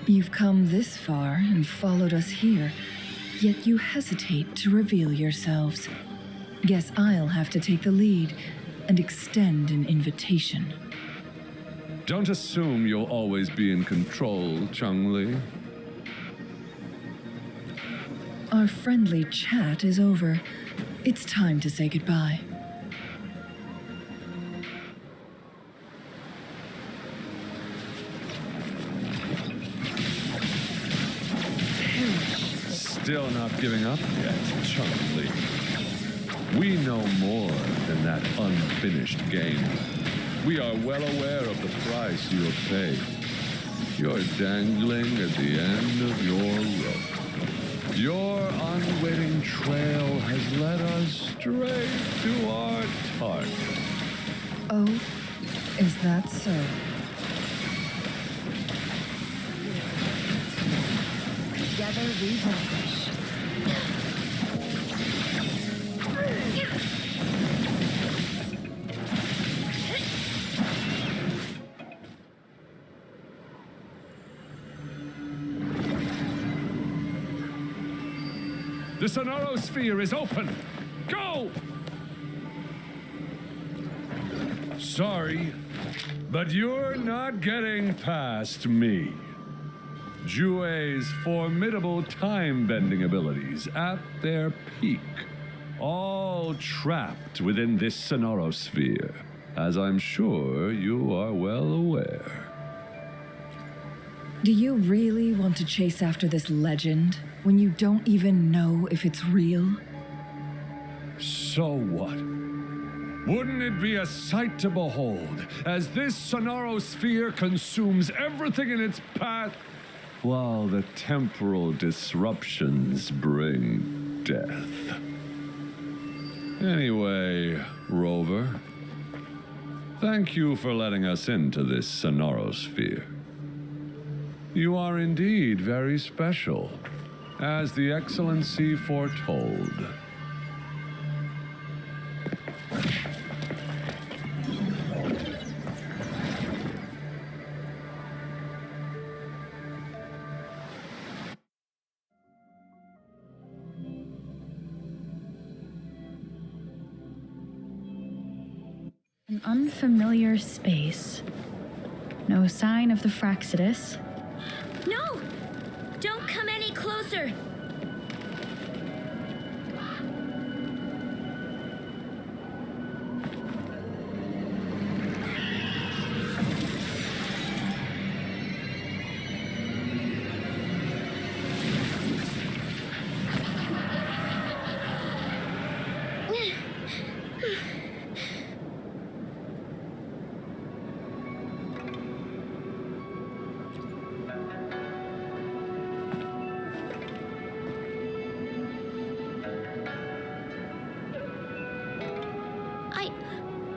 You've come this far and followed us here, yet you hesitate to reveal yourselves. Guess I'll have to take the lead and extend an invitation. Don't assume you'll always be in control, Changli. Our friendly chat is over. It's time to say goodbye. Still not giving up yet, Changli. We know more than that unfinished game. We are well aware of the price you have paid. You're dangling at the end of your rope. Your unwitting trail has led us straight to our target. Oh, is that so? Together we vanquish. The Sonosphere is open! Go! Sorry, but you're not getting past me. Jue's formidable time-bending abilities at their peak, all trapped within this Sonosphere, as I'm sure you are well aware. Do you really want to chase after this legend when you don't even know if it's real? So what? Wouldn't it be a sight to behold as this Sonosphere consumes everything in its path while the temporal disruptions bring death? Anyway, Rover, thank you for letting us into this Sonosphere. You are indeed very special, as the Excellency foretold. An unfamiliar space. No sign of the Fraxidus. No! Don't come any closer!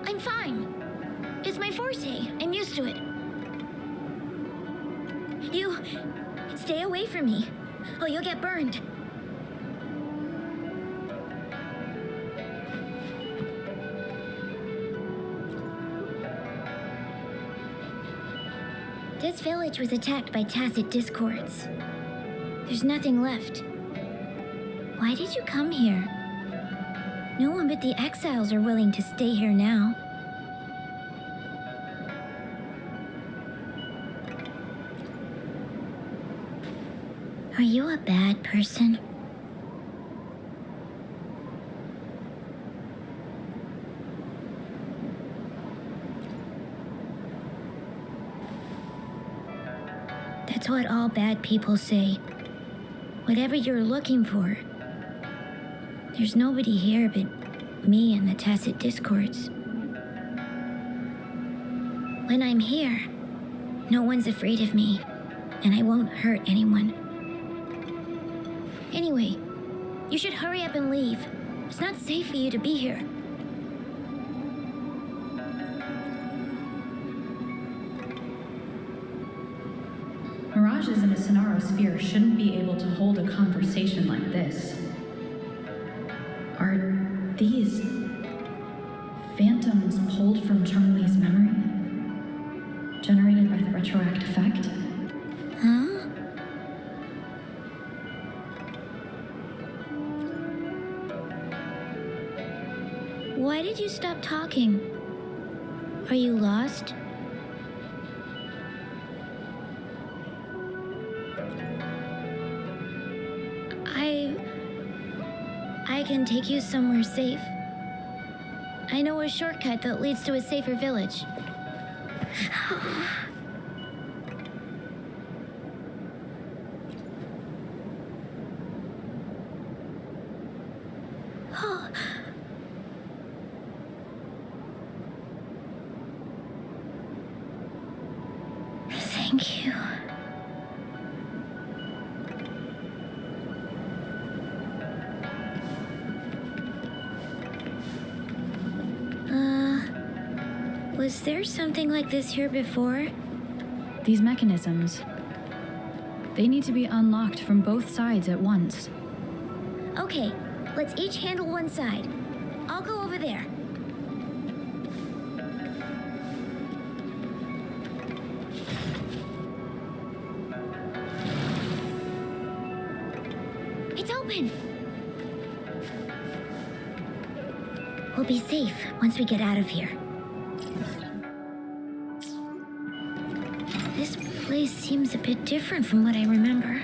I'm fine. It's my forte. I'm used to it. You stay away from me, or you'll get burned. This village was attacked by tacit discords. There's nothing left. Why did you come here? No one but the exiles are willing to stay here now. Are you a bad person? That's what all bad people say. Whatever you're looking for, there's nobody here but me and the tacit discords. When I'm here, no one's afraid of me, and I won't hurt anyone. Anyway, you should hurry up and leave. It's not safe for you to be here. Mirages in a Sonosphere shouldn't be able to hold a conversation like this. Are these phantoms pulled from Changli's memory? Generated by the retroact effect? Huh? Why did you stop talking? Are you lost? I can take you somewhere safe. I know a shortcut that leads to a safer village. Oh. Thank you. Was there something like this here before? These mechanisms, they need to be unlocked from both sides at once. Okay, let's each handle one side. I'll go over there. It's open! We'll be safe once we get out of here. This place seems a bit different from what I remember.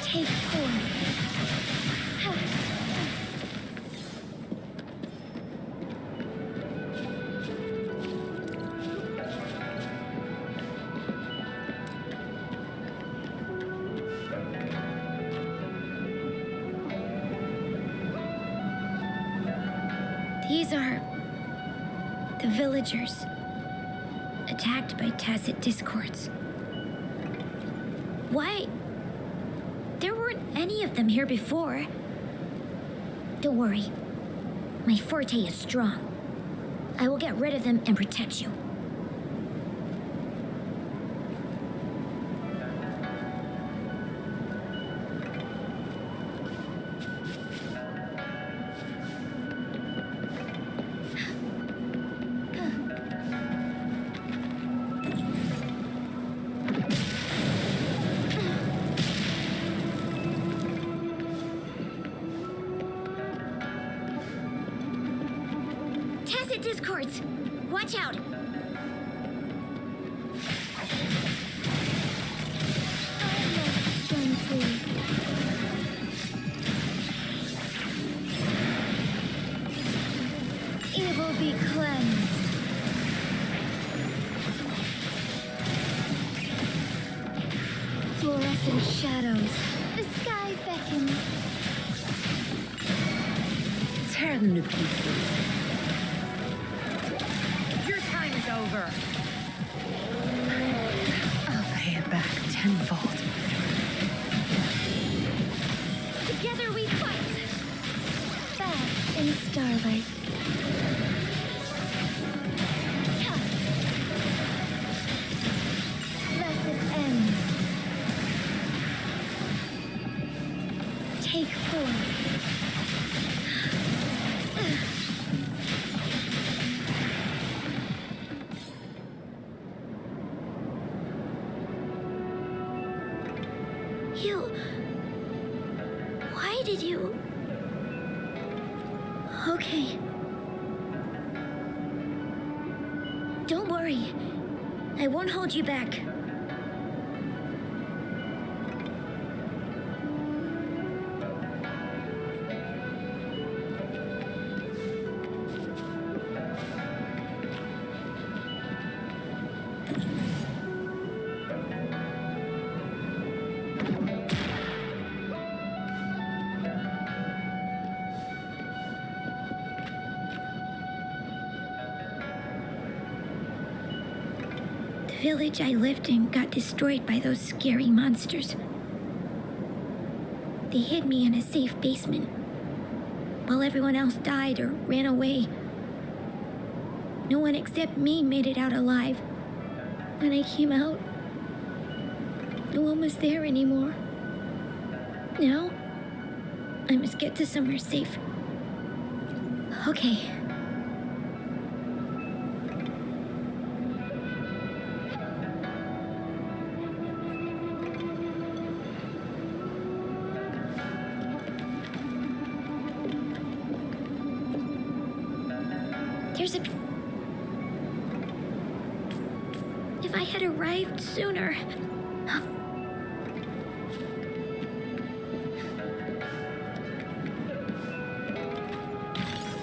Take 4. These are the villagers, attacked by tacit discords. Why? There weren't any of them here before. Don't worry. My forte is strong. I will get rid of them and protect you. Discords! Watch out! Evil be cleansed. Fluorescent shadows. The sky beckons. Tear them to pieces. Over. I'll pay it back tenfold. Together we fight. Bask in starlight. Blessed ends. Take 4. Why did you... Okay. Don't worry. I won't hold you back. The village I lived in got destroyed by those scary monsters. They hid me in a safe basement, while everyone else died or ran away. No one except me made it out alive. When I came out, no one was there anymore. Now, I must get to somewhere safe. Okay. There's a... If I had arrived sooner...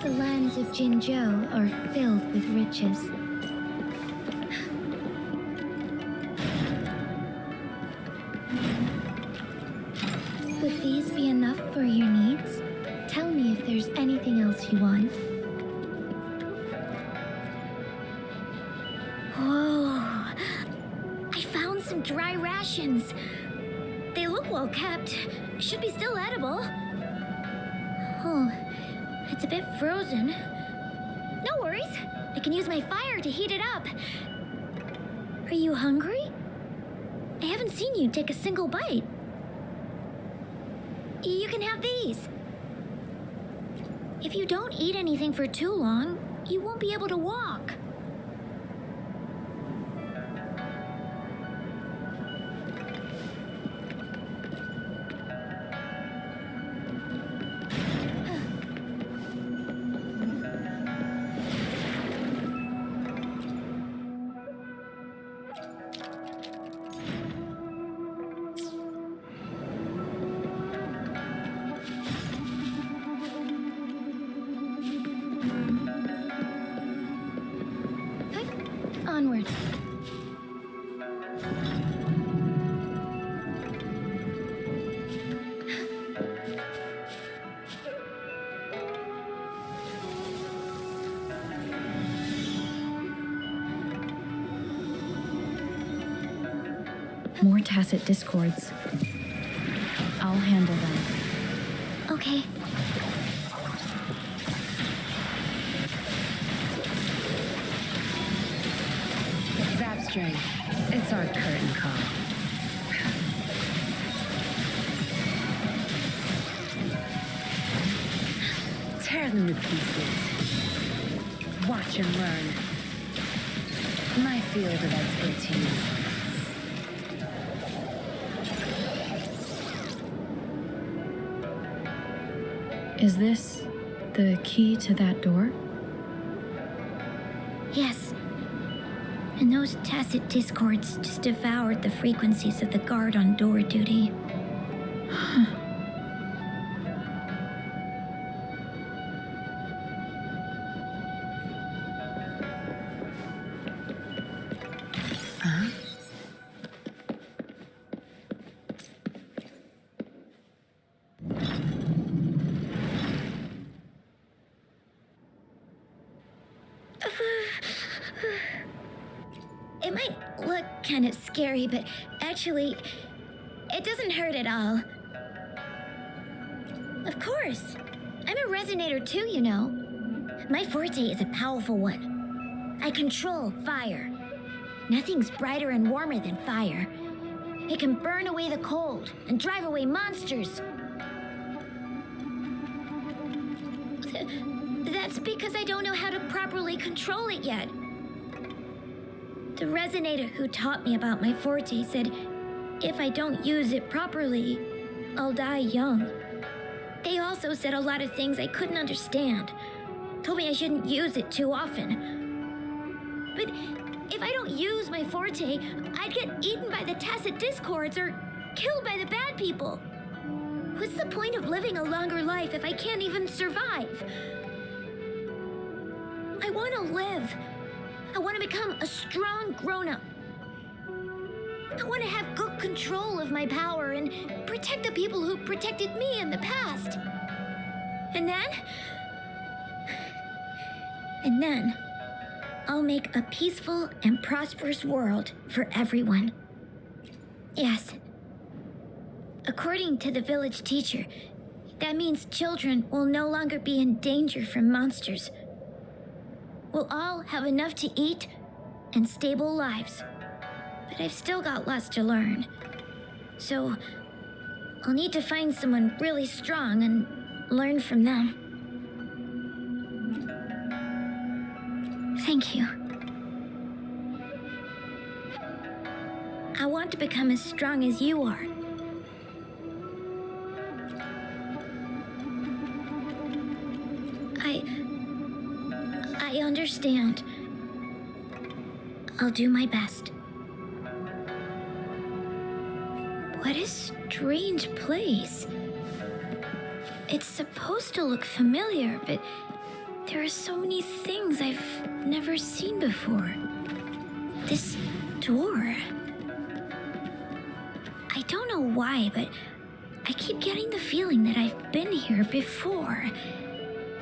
The lands of Jinzhou are filled with riches. Would these be enough for your needs? Tell me if there's anything else you want. Whoa! I found some dry rations. They look well kept. Should be still edible. Oh, it's a bit frozen. No worries. I can use my fire to heat it up. Are you hungry? I haven't seen you take a single bite. You can have these. If you don't eat anything for too long, you won't be able to walk. Onward. More tacit discords. I'll handle them. Okay. Zap string. It's our curtain call. Tear them to pieces. Watch and learn. My field of expertise. Is this the key to that door? Yes. And those tacit discords just devoured the frequencies of the guard on door duty. It might look kind of scary, but actually, it doesn't hurt at all. Of course. I'm a resonator too, you know. My forte is a powerful one. I control fire. Nothing's brighter and warmer than fire. It can burn away the cold and drive away monsters. That's because I don't know how to properly control it yet. The resonator who taught me about my forte said if I don't use it properly, I'll die young. They also said a lot of things I couldn't understand. Told me I shouldn't use it too often. But if I don't use my forte, I'd get eaten by the tacit discords or killed by the bad people. What's the point of living a longer life if I can't even survive? I want to live. I want to become a strong grown-up. I want to have good control of my power and protect the people who protected me in the past. And then, I'll make a peaceful and prosperous world for everyone. Yes. According to the village teacher, that means children will no longer be in danger from monsters. We'll all have enough to eat and stable lives. But I've still got lots to learn. So, I'll need to find someone really strong and learn from them. want to become as strong as you are. I understand. I'll do my best. What a strange place. It's supposed to look familiar, but there are so many things I've never seen before. This door. I don't know why, but I keep getting the feeling that I've been here before.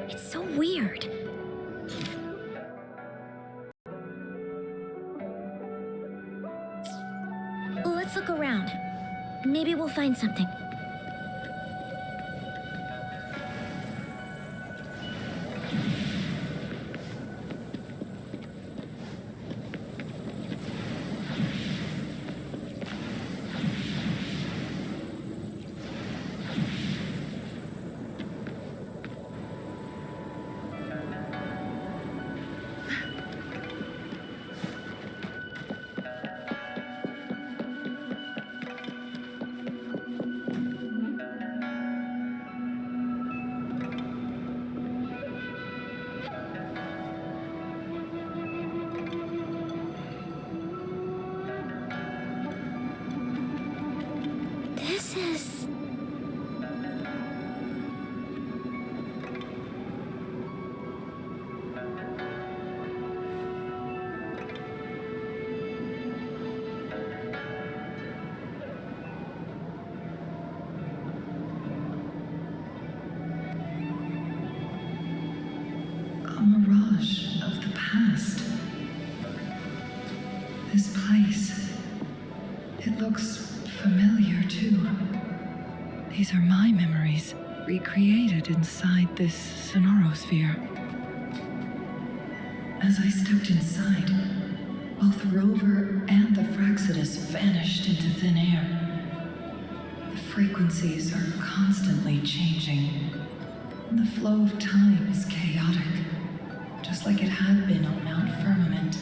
It's so weird. Let's look around. Maybe we'll find something. Of the past. This place. It looks familiar too. These are my memories, recreated inside this sonorosphere. As I stepped inside, both Rover and the Fraxidus vanished into thin air. The frequencies are constantly changing, and the flow of time is chaotic. Just like it had been on Mount Firmament.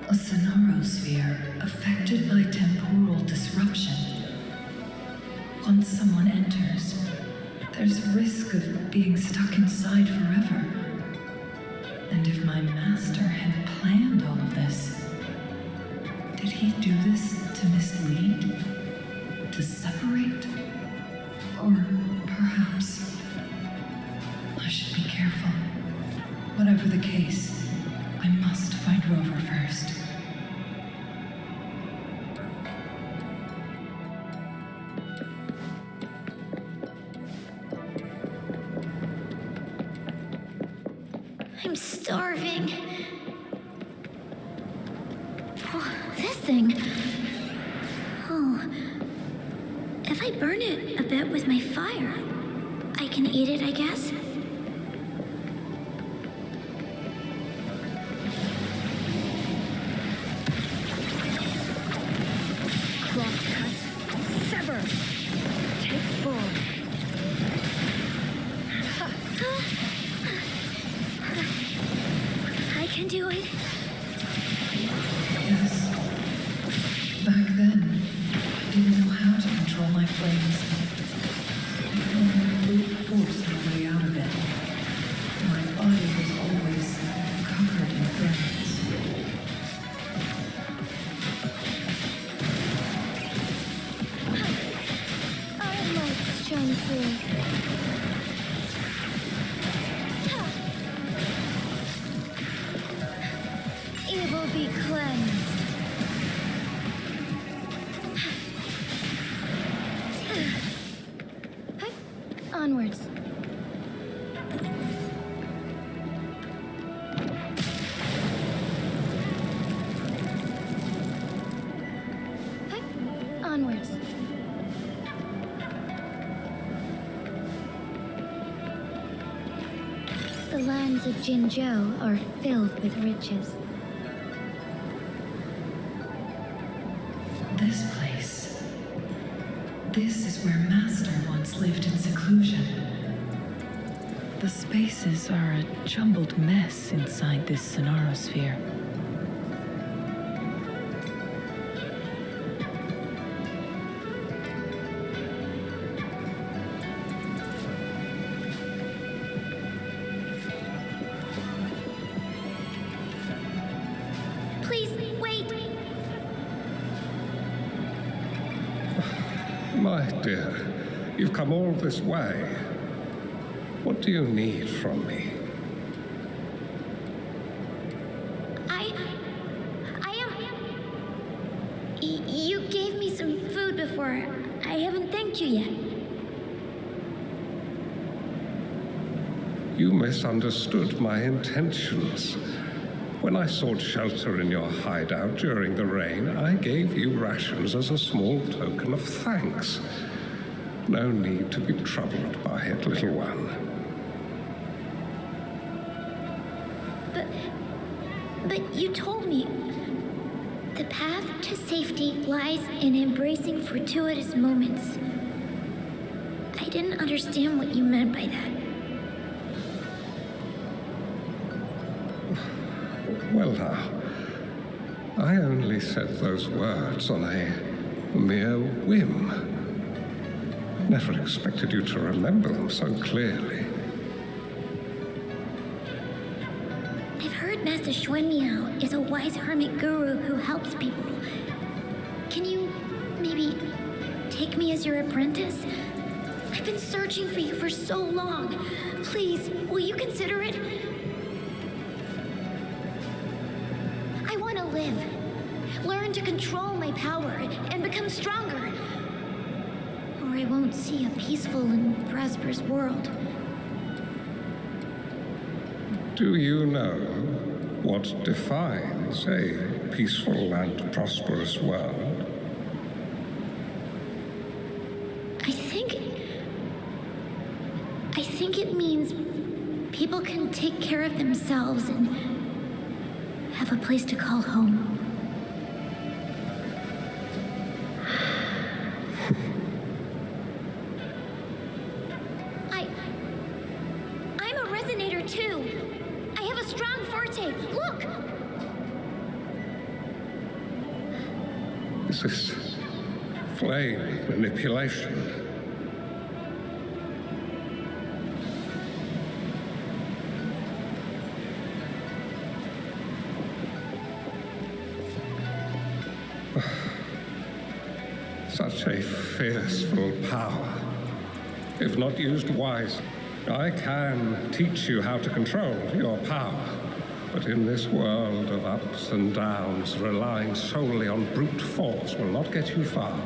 A sonorosphere affected by temporal disruption. Once someone enters, there's risk of being stuck inside forever. And if my master had planned all of this, did he do this to mislead? To separate? Or perhaps I should be careful. Whatever the case, I must find Rover first. I'm starving. Oh, this thing. Oh. If I burn it a bit with my fire, I can eat it, I guess. Onwards. Onwards. The lands of Jinzhou are filled with riches. This place. This is where Master once lived in seclusion. The spaces are a jumbled mess inside this sonorosphere. My dear, you've come all this way. What do you need from me? You gave me some food before. I haven't thanked you yet. You misunderstood my intentions. When I sought shelter in your hideout during the rain, I gave you rations as a small token of thanks. No need to be troubled by it, little one. But you told me the path to safety lies in embracing fortuitous moments. I didn't understand what you meant by that. Well now, I only said those words on a mere whim. Never expected you to remember them so clearly. I've heard Master Xuanmiao is a wise hermit guru who helps people. Can you maybe take me as your apprentice? I've been searching for you for so long. Please, will you consider it? I want to live, learn to control my power, and become stronger. Or I won't see a peaceful and prosperous world. Do you know what defines a peaceful and prosperous world? I think it means people can take care of themselves and have a place to call home. I'm a resonator too. I have a strong forte. Look! Is this flame manipulation? Such a fearful power. If not used wisely, I can teach you how to control your power. But in this world of ups and downs, relying solely on brute force will not get you far.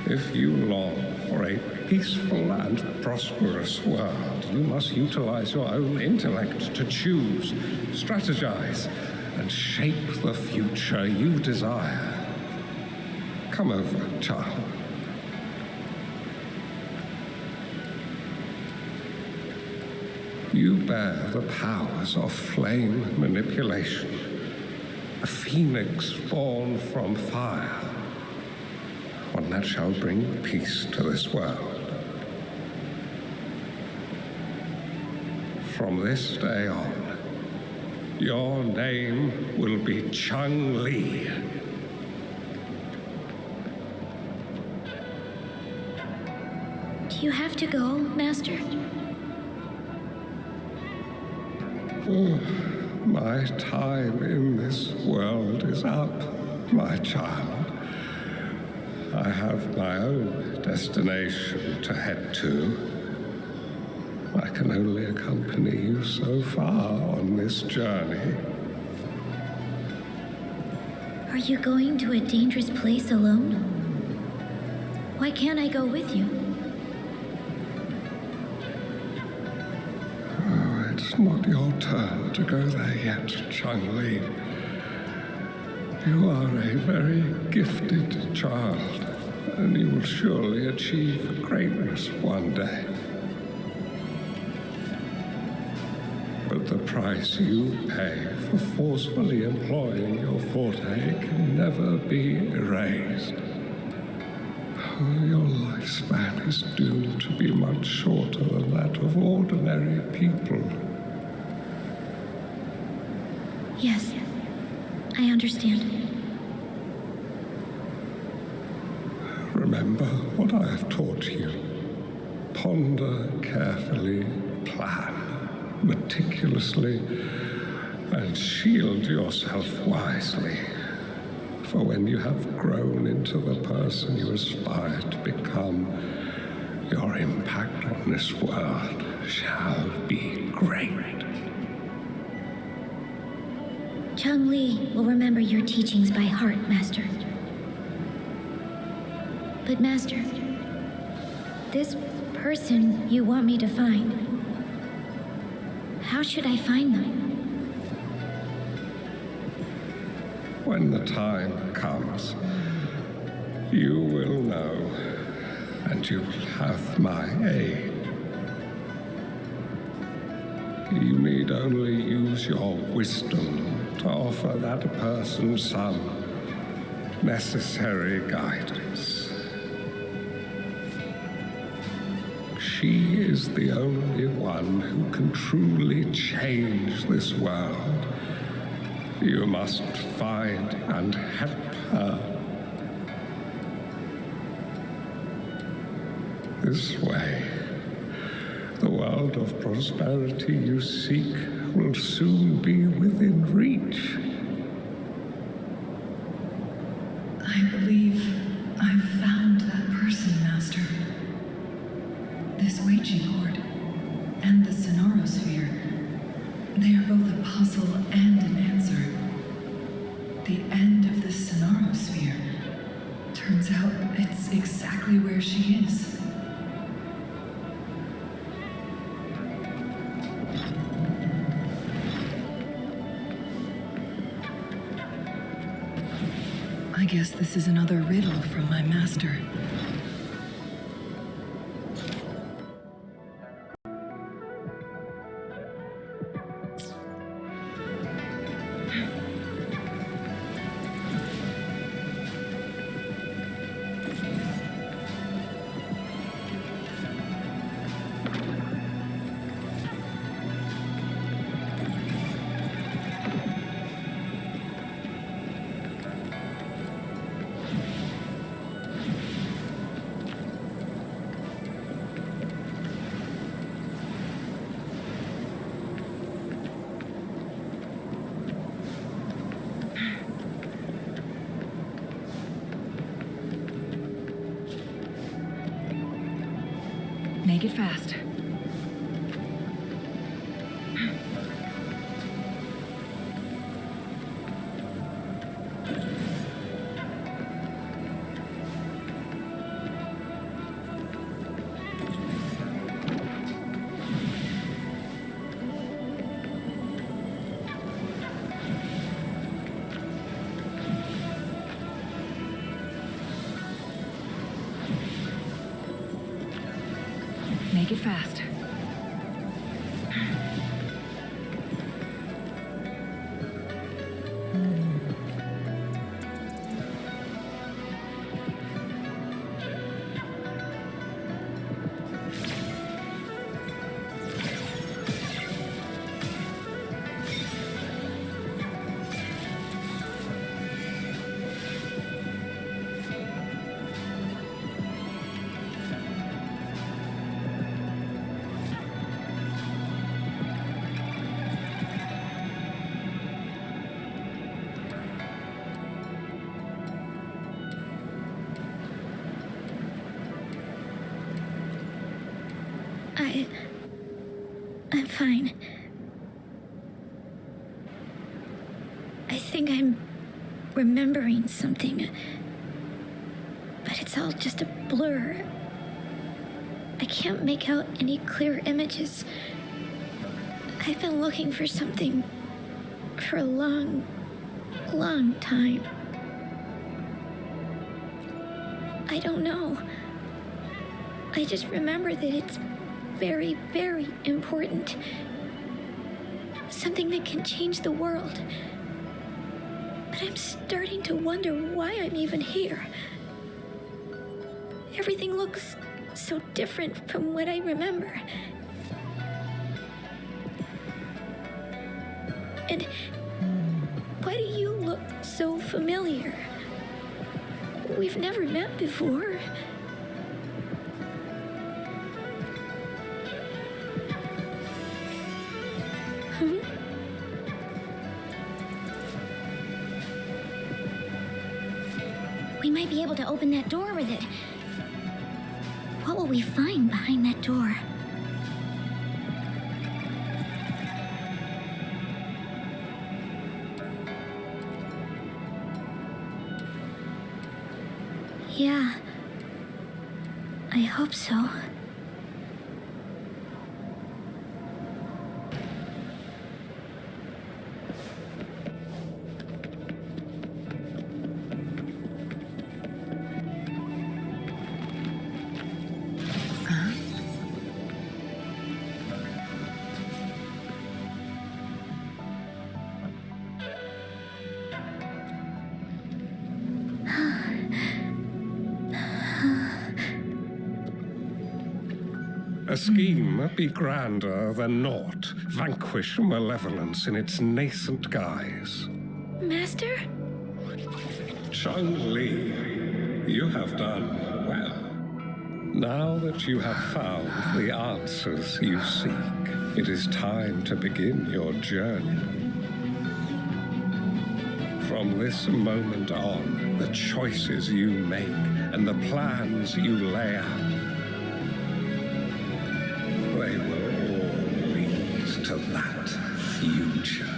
If you long for a peaceful and prosperous world, you must utilize your own intellect to choose, strategize, and shape the future you desire. Come over, child. You bear the powers of flame manipulation, a phoenix born from fire, one that shall bring peace to this world. From this day on, your name will be Changli. Do you have to go, Master? Oh, my time in this world is up, my child. I have my own destination to head to. I can only accompany you so far on this journey. Are you going to a dangerous place alone? Why can't I go with you? It's not your turn to go there yet, Changli. You are a very gifted child, and you will surely achieve greatness one day. But the price you pay for forcefully employing your forte can never be erased. Your lifespan is doomed to be much shorter than that of ordinary people. Yes, I understand. Remember what I have taught you. Ponder carefully, plan meticulously, and shield yourself wisely. For when you have grown into the person you aspire to become, your impact on this world shall be great. Changli will remember your teachings by heart, Master. But Master, this person you want me to find, how should I find them? When the time comes, you will know, and you'll have my aid. You need only use your wisdom to offer that person some necessary guidance. She is the only one who can truly change this world. You must find and help her. This way, the world of prosperity you seek will soon be within reach. I believe I've found that person, Master. This Weiqi board and the Sonorosphere, they are both a puzzle and an answer. The end of the Sonorosphere. Turns out it's exactly where she is. I guess this is another riddle from my master. Make it fast. Make it fast. I'm fine. I think I'm remembering something, but it's all just a blur. I can't make out any clear images. I've been looking for something for a long, long time. I don't know. I just remember that it's very, very important. Something that can change the world. But I'm starting to wonder why I'm even here. Everything looks so different from what I remember. And why do you look so familiar? We've never met before. We might be able to open that door with it. What will we find behind that door? Yeah, I hope so. A scheme be grander than naught. Vanquish malevolence in its nascent guise. Master? Changli, you have done well. Now that you have found the answers you seek, it is time to begin your journey. From this moment on, the choices you make and the plans you lay out, they will all lead to that future.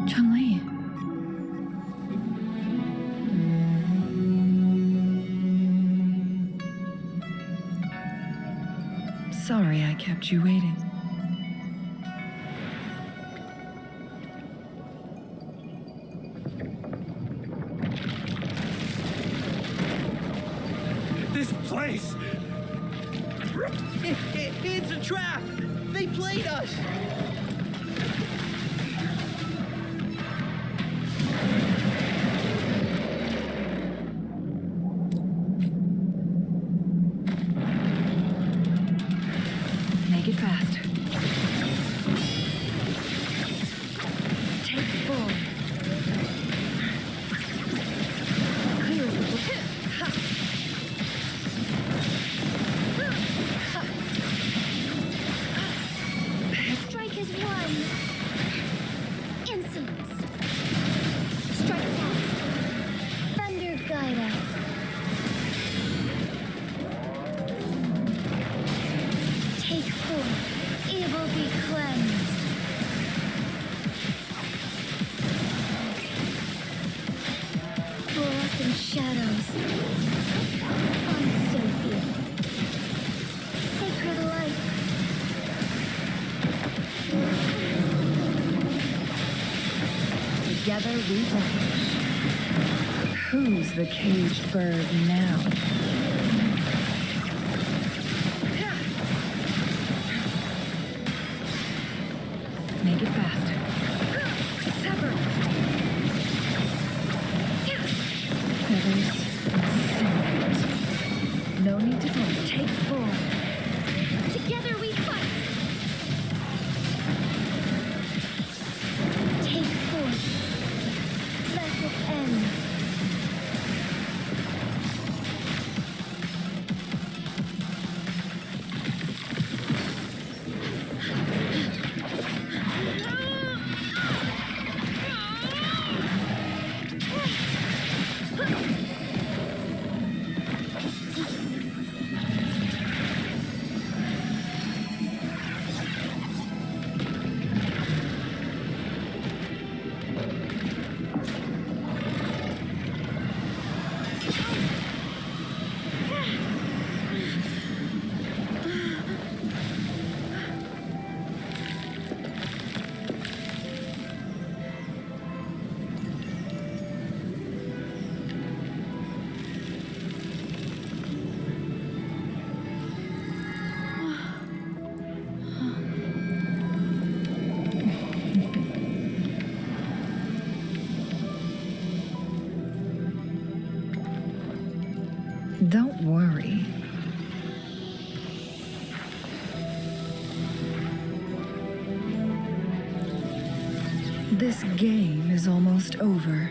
Changli. Sorry I kept you waiting. This place! It's a trap! They played us! Make it fast. Take full. Clear the Strike is one. Insolence. Strike fast. Thunder guide us. Take forth. Evil be cleansed. Fluorescent shadows. Unsophia. Sacred light. Together we vanish. Who's the caged bird now? Make it fast. Sever. Feathers and no need to fight. Take full. Together we fight. Take forth. Let it end. Don't worry. This game is almost over.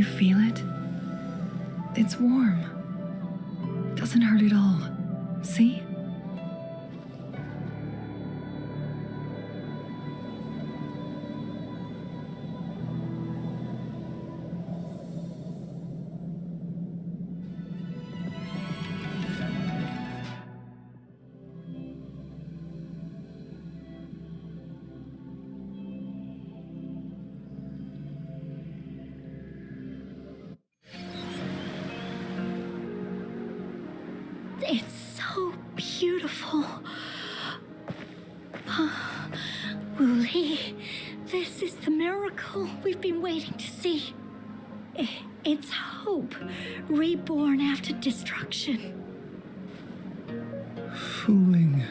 feel it? It's warm. Doesn't hurt at all. See? It's so beautiful. Wooly, this is the miracle we've been waiting to see. It's hope, reborn after destruction. Fooling.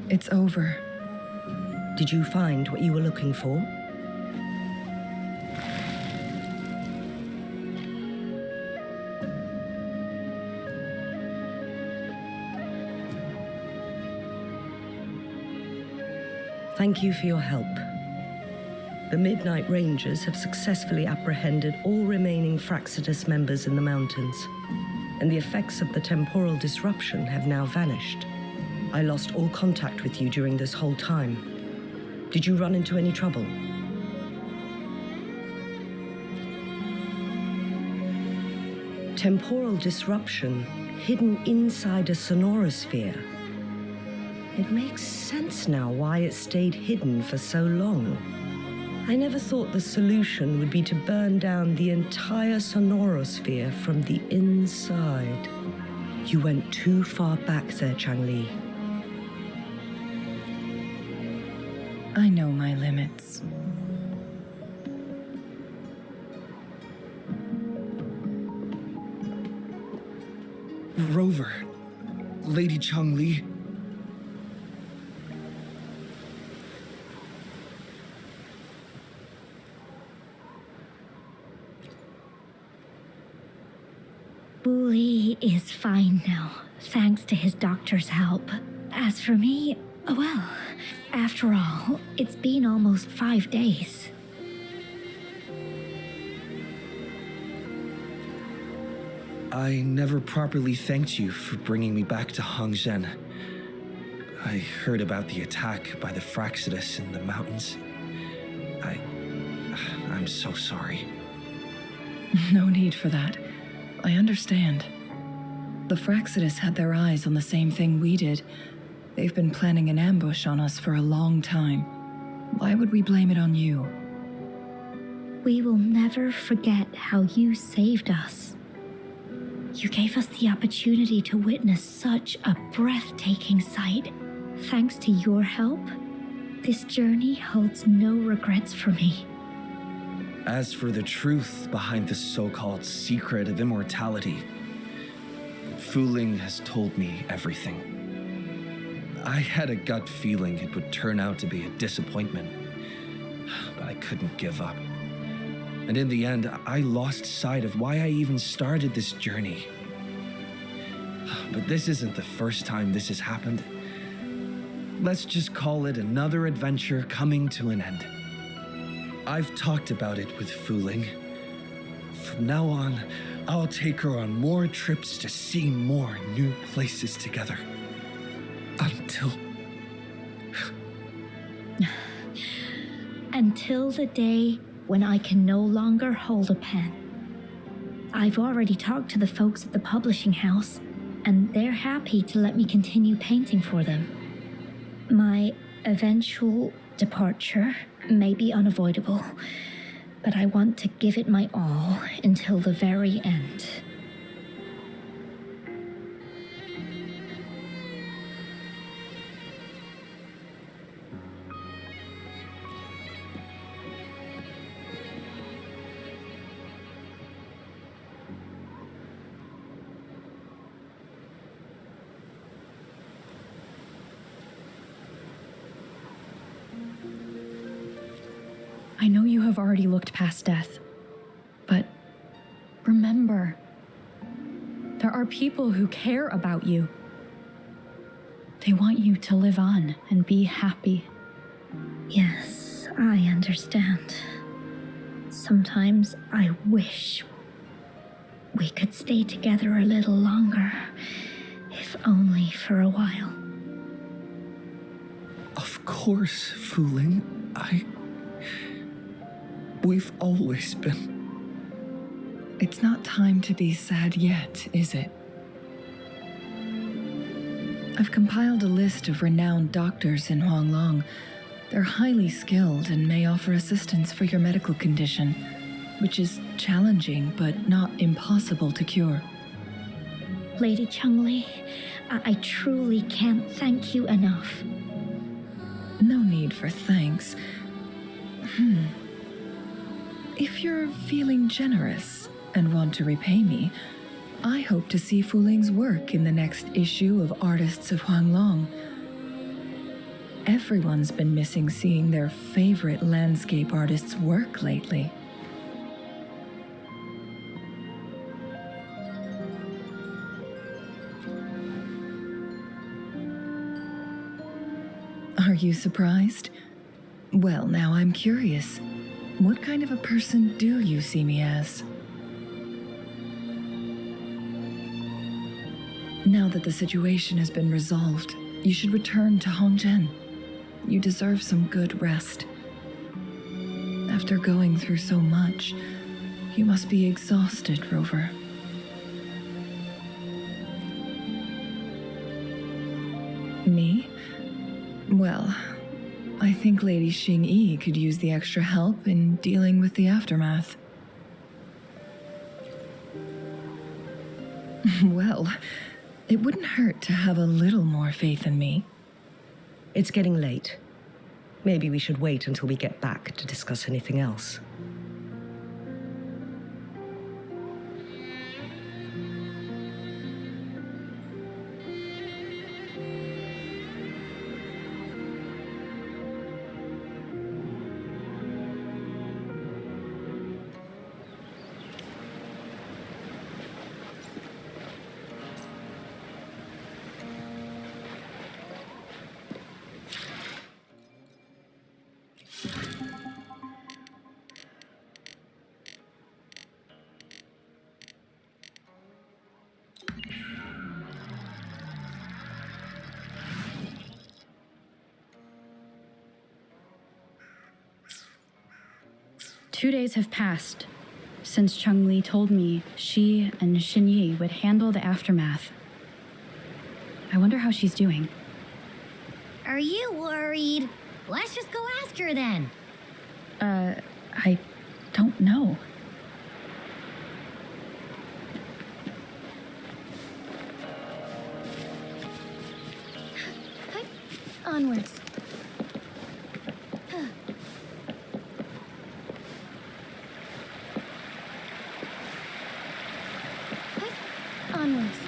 It's over. Did you find what you were looking for? Thank you for your help. The Midnight Rangers have successfully apprehended all remaining Fraxidus members in the mountains, and the effects of the temporal disruption have now vanished. I lost all contact with you during this whole time. Did you run into any trouble? Temporal disruption hidden inside a sonorosphere. It makes sense now why it stayed hidden for so long. I never thought the solution would be to burn down the entire sonorosphere from the inside. You went too far back there, Changli. I know my limits. Rover, Lady Changli. Wooly is fine now, thanks to his doctor's help. As for me, well, after all, it's been almost 5 days. I never properly thanked you for bringing me back to Hongzhen. I heard about the attack by the Fraxidus in the mountains. I'm so sorry. No need for that. I understand. The Fraxidus had their eyes on the same thing we did. They've been planning an ambush on us for a long time. Why would we blame it on you? We will never forget how you saved us. You gave us the opportunity to witness such a breathtaking sight. Thanks to your help, this journey holds no regrets for me. As for the truth behind the so-called secret of immortality, Fooling has told me everything. I had a gut feeling it would turn out to be a disappointment, but I couldn't give up. And in the end, I lost sight of why I even started this journey. But this isn't the first time this has happened. Let's just call it another adventure coming to an end. I've talked about it with Fooling. From now on, I'll take her on more trips to see more new places together. Until the day when I can no longer hold a pen. I've already talked to the folks at the publishing house, and they're happy to let me continue painting for them. My eventual departure may be unavoidable, but I want to give it my all until the very end. I know you have already looked past death, but remember, there are people who care about you. They want you to live on and be happy. Yes, I understand. Sometimes I wish we could stay together a little longer, if only for a while. Of course, Fuling. We've always been. It's not time to be sad yet, is it? I've compiled a list of renowned doctors in Huanglong. They're highly skilled and may offer assistance for your medical condition, which is challenging but not impossible to cure. Lady Changli, I truly can't thank you enough. No need for thanks. If you're feeling generous and want to repay me, I hope to see Fuling's work in the next issue of Artists of Huanglong. Everyone's been missing seeing their favorite landscape artists work lately. Are you surprised? Well, now I'm curious. What kind of a person do you see me as? Now that the situation has been resolved, you should return to Hongzhen. You deserve some good rest. After going through so much, you must be exhausted, Rover. Me? Well, I think Lady Xing-Yi could use the extra help in dealing with the aftermath. Well, it wouldn't hurt to have a little more faith in me. It's getting late. Maybe we should wait until we get back to discuss anything else. Two days have passed since Changli told me she and Xinyi would handle the aftermath. I wonder how she's doing. Are you worried? Let's just go ask her then. I don't know. Onwards. Onwards.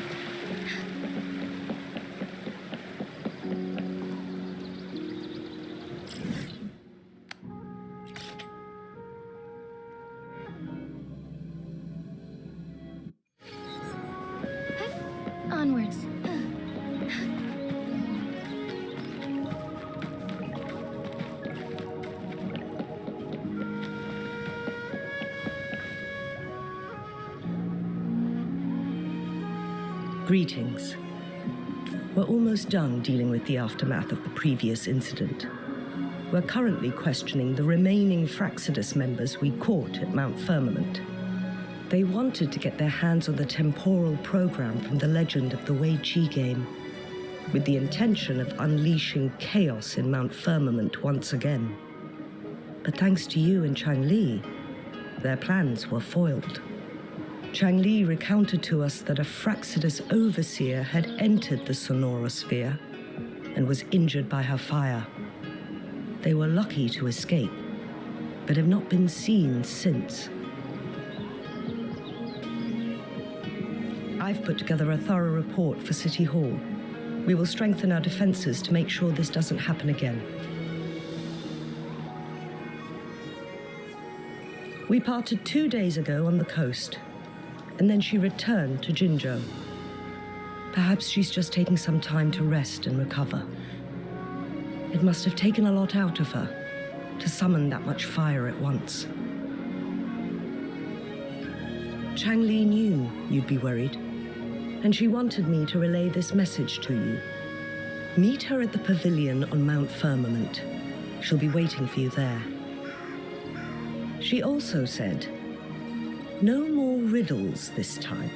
Onwards. Greetings. We're almost done dealing with the aftermath of the previous incident. We're currently questioning the remaining Fraxidus members we caught at Mount Firmament. They wanted to get their hands on the temporal program from the legend of the Wei Qi game, with the intention of unleashing chaos in Mount Firmament once again. But thanks to you and Changli, their plans were foiled. Changli recounted to us that a Fraxidus overseer had entered the Sonorosphere and was injured by her fire. They were lucky to escape, but have not been seen since. I've put together a thorough report for City Hall. We will strengthen our defenses to make sure this doesn't happen again. We parted 2 days ago on the coast, and then she returned to Jinzhou. Perhaps she's just taking some time to rest and recover. It must have taken a lot out of her to summon that much fire at once. Changli knew you'd be worried, and she wanted me to relay this message to you. Meet her at the pavilion on Mount Firmament. She'll be waiting for you there. She also said, no more riddles this time.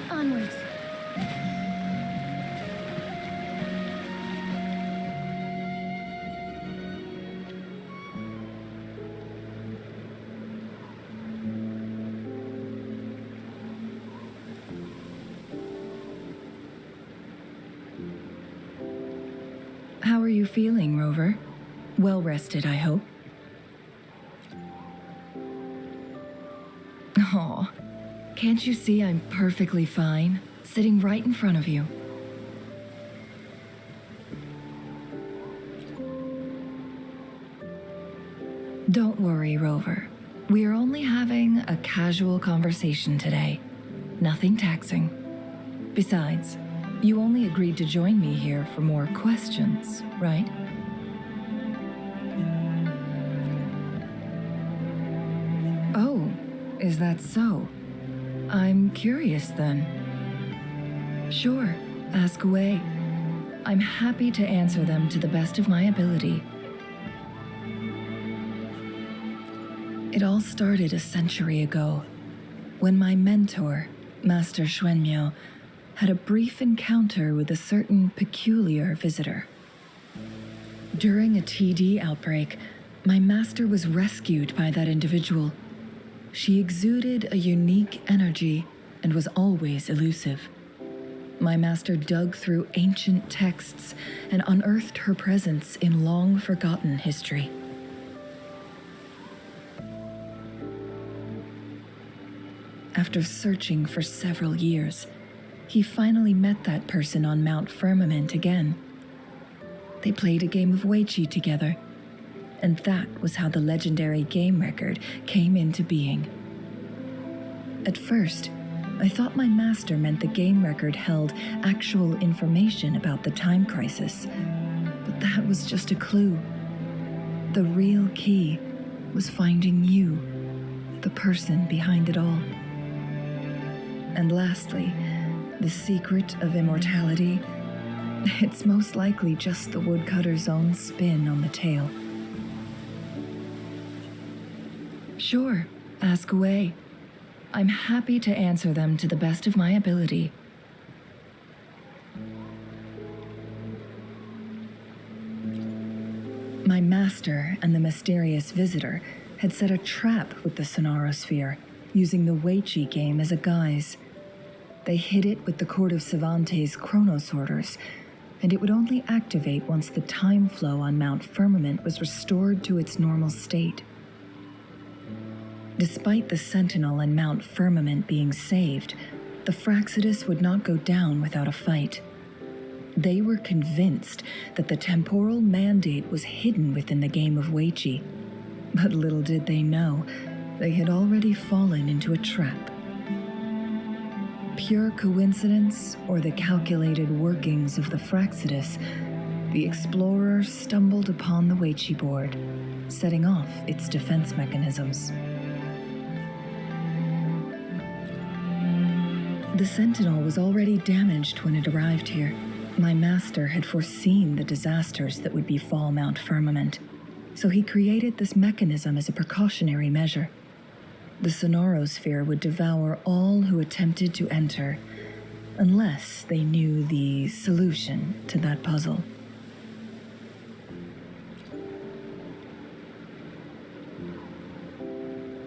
Onwards. How are you feeling, Rover? Well rested, I hope. Aw, can't you see I'm perfectly fine, sitting right in front of you? Don't worry, Rover. We are only having a casual conversation today. Nothing taxing. Besides, you only agreed to join me here for more questions, right? Oh, is that so? I'm curious then. Sure, ask away. I'm happy to answer them to the best of my ability. It all started a century ago, when my mentor, Master Xuanmiao, had a brief encounter with a certain peculiar visitor. During a TD outbreak, my master was rescued by that individual. She exuded a unique energy and was always elusive. My master dug through ancient texts and unearthed her presence in long-forgotten history. After searching for several years, he finally met that person on Mount Firmament again. They played a game of Weiqi together, and that was how the legendary game record came into being. At first, I thought my master meant the game record held actual information about the time crisis, but that was just a clue. The real key was finding you, the person behind it all. And lastly, the secret of immortality, it's most likely just the woodcutter's own spin on the tale. Sure, ask away. I'm happy to answer them to the best of my ability. My master and the mysterious visitor had set a trap with the Sonarosphere, using the Weiqi game as a guise. They hid it with the Court of Savante's chronosorters, and it would only activate once the time flow on Mount Firmament was restored to its normal state. Despite the Sentinel and Mount Firmament being saved, the Fraxidus would not go down without a fight. They were convinced that the temporal mandate was hidden within the game of Weiqi, but little did they know, they had already fallen into a trap. Pure coincidence or the calculated workings of the Fraxidus, the explorer stumbled upon the Weiqi board, setting off its defense mechanisms. The Sentinel was already damaged when it arrived here. My master had foreseen the disasters that would befall Mount Firmament, so he created this mechanism as a precautionary measure. The Sonarosphere would devour all who attempted to enter, unless they knew the solution to that puzzle.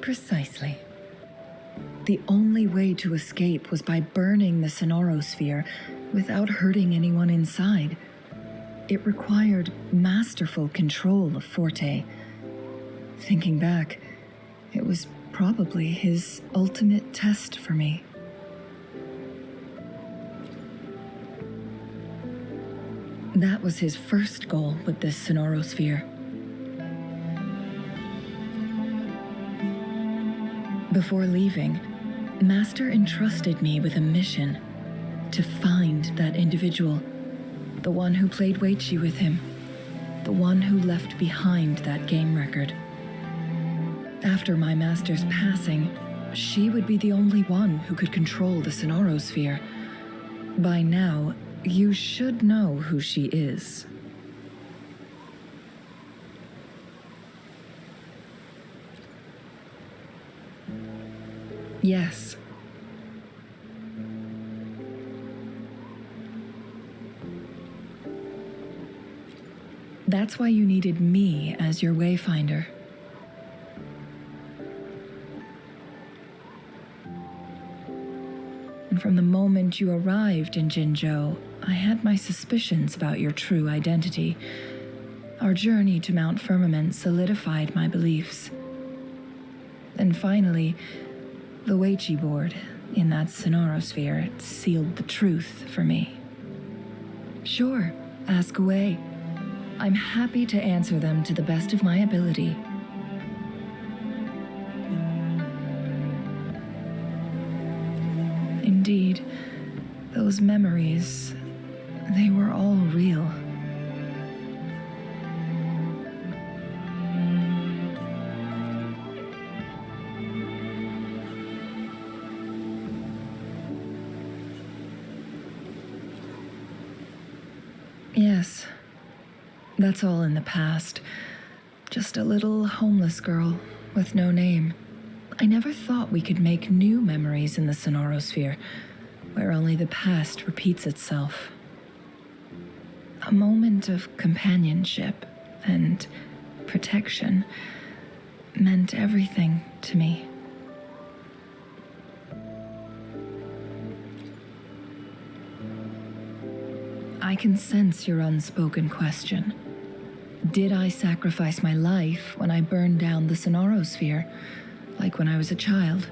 Precisely. The only way to escape was by burning the Sonorosphere without hurting anyone inside. It required masterful control of Forte. Thinking back, it was probably his ultimate test for me. That was his first goal with this Sonorosphere. Before leaving, Master entrusted me with a mission to find that individual, the one who played Weichi with him, the one who left behind that game record. After my master's passing, she would be the only one who could control the Sonorosphere. By now, you should know who she is. Yes. That's why you needed me as your wayfinder. And from the moment you arrived in Jinzhou, I had my suspicions about your true identity. Our journey to Mount Firmament solidified my beliefs. And finally, the Weichi board in that Sonorosphere sealed the truth for me. Sure, ask away. I'm happy to answer them to the best of my ability. Indeed, those memories, they were all real. Yes, that's all in the past. Just a little homeless girl with no name. I never thought we could make new memories in the Sonorosphere, where only the past repeats itself. A moment of companionship and protection meant everything to me. I can sense your unspoken question. Did I sacrifice my life when I burned down the Sonorosphere, like when I was a child?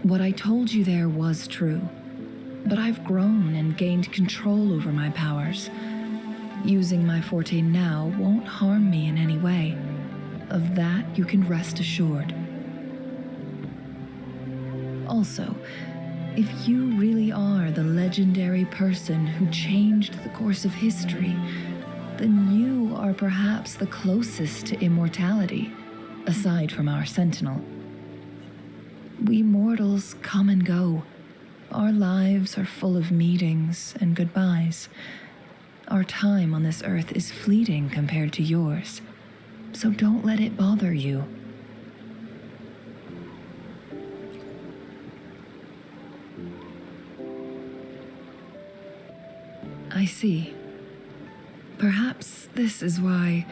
What I told you there was true, but I've grown and gained control over my powers. Using my forte now won't harm me in any way. Of that, you can rest assured. Also, if you really are the legendary person who changed the course of history, then you are perhaps the closest to immortality, aside from our sentinel. We mortals come and go. Our lives are full of meetings and goodbyes. Our time on this earth is fleeting compared to yours, so don't let it bother you. I see. Perhaps this is why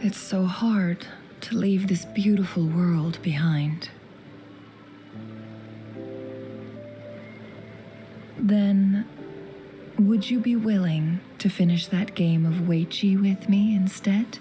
it's so hard to leave this beautiful world behind. Then, would you be willing to finish that game of Weichi with me instead?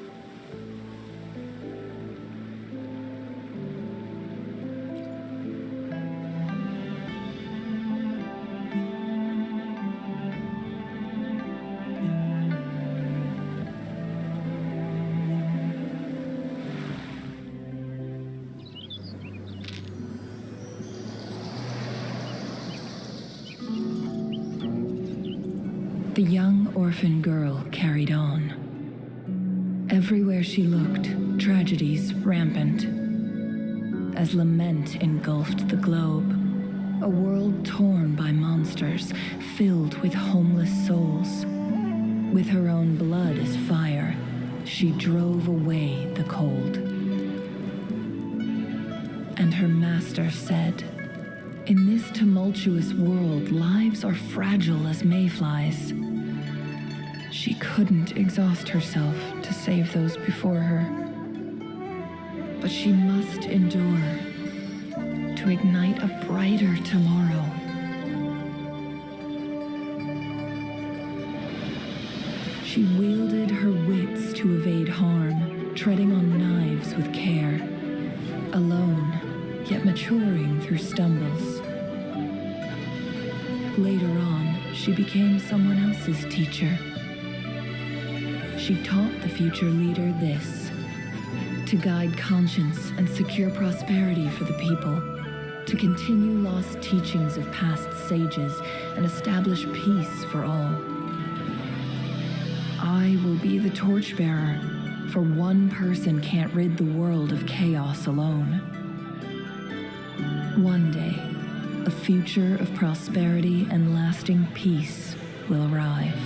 The young orphan girl carried on. Everywhere she looked, tragedies rampant. As lament engulfed the globe, a world torn by monsters, filled with homeless souls. With her own blood as fire, she drove away the cold. And her master said, "In this tumultuous world, lives are fragile as mayflies." She couldn't exhaust herself to save those before her. But she must endure. to ignite a brighter tomorrow. She wielded her wits to evade harm, treading on knives with care, alone, yet maturing through stumbles. Later on, she became someone else's teacher. She taught the future leader this: to guide conscience and secure prosperity for the people, to continue lost teachings of past sages and establish peace for all. I will be the torchbearer, for one person can't rid the world of chaos alone. One day, a future of prosperity and lasting peace will arrive.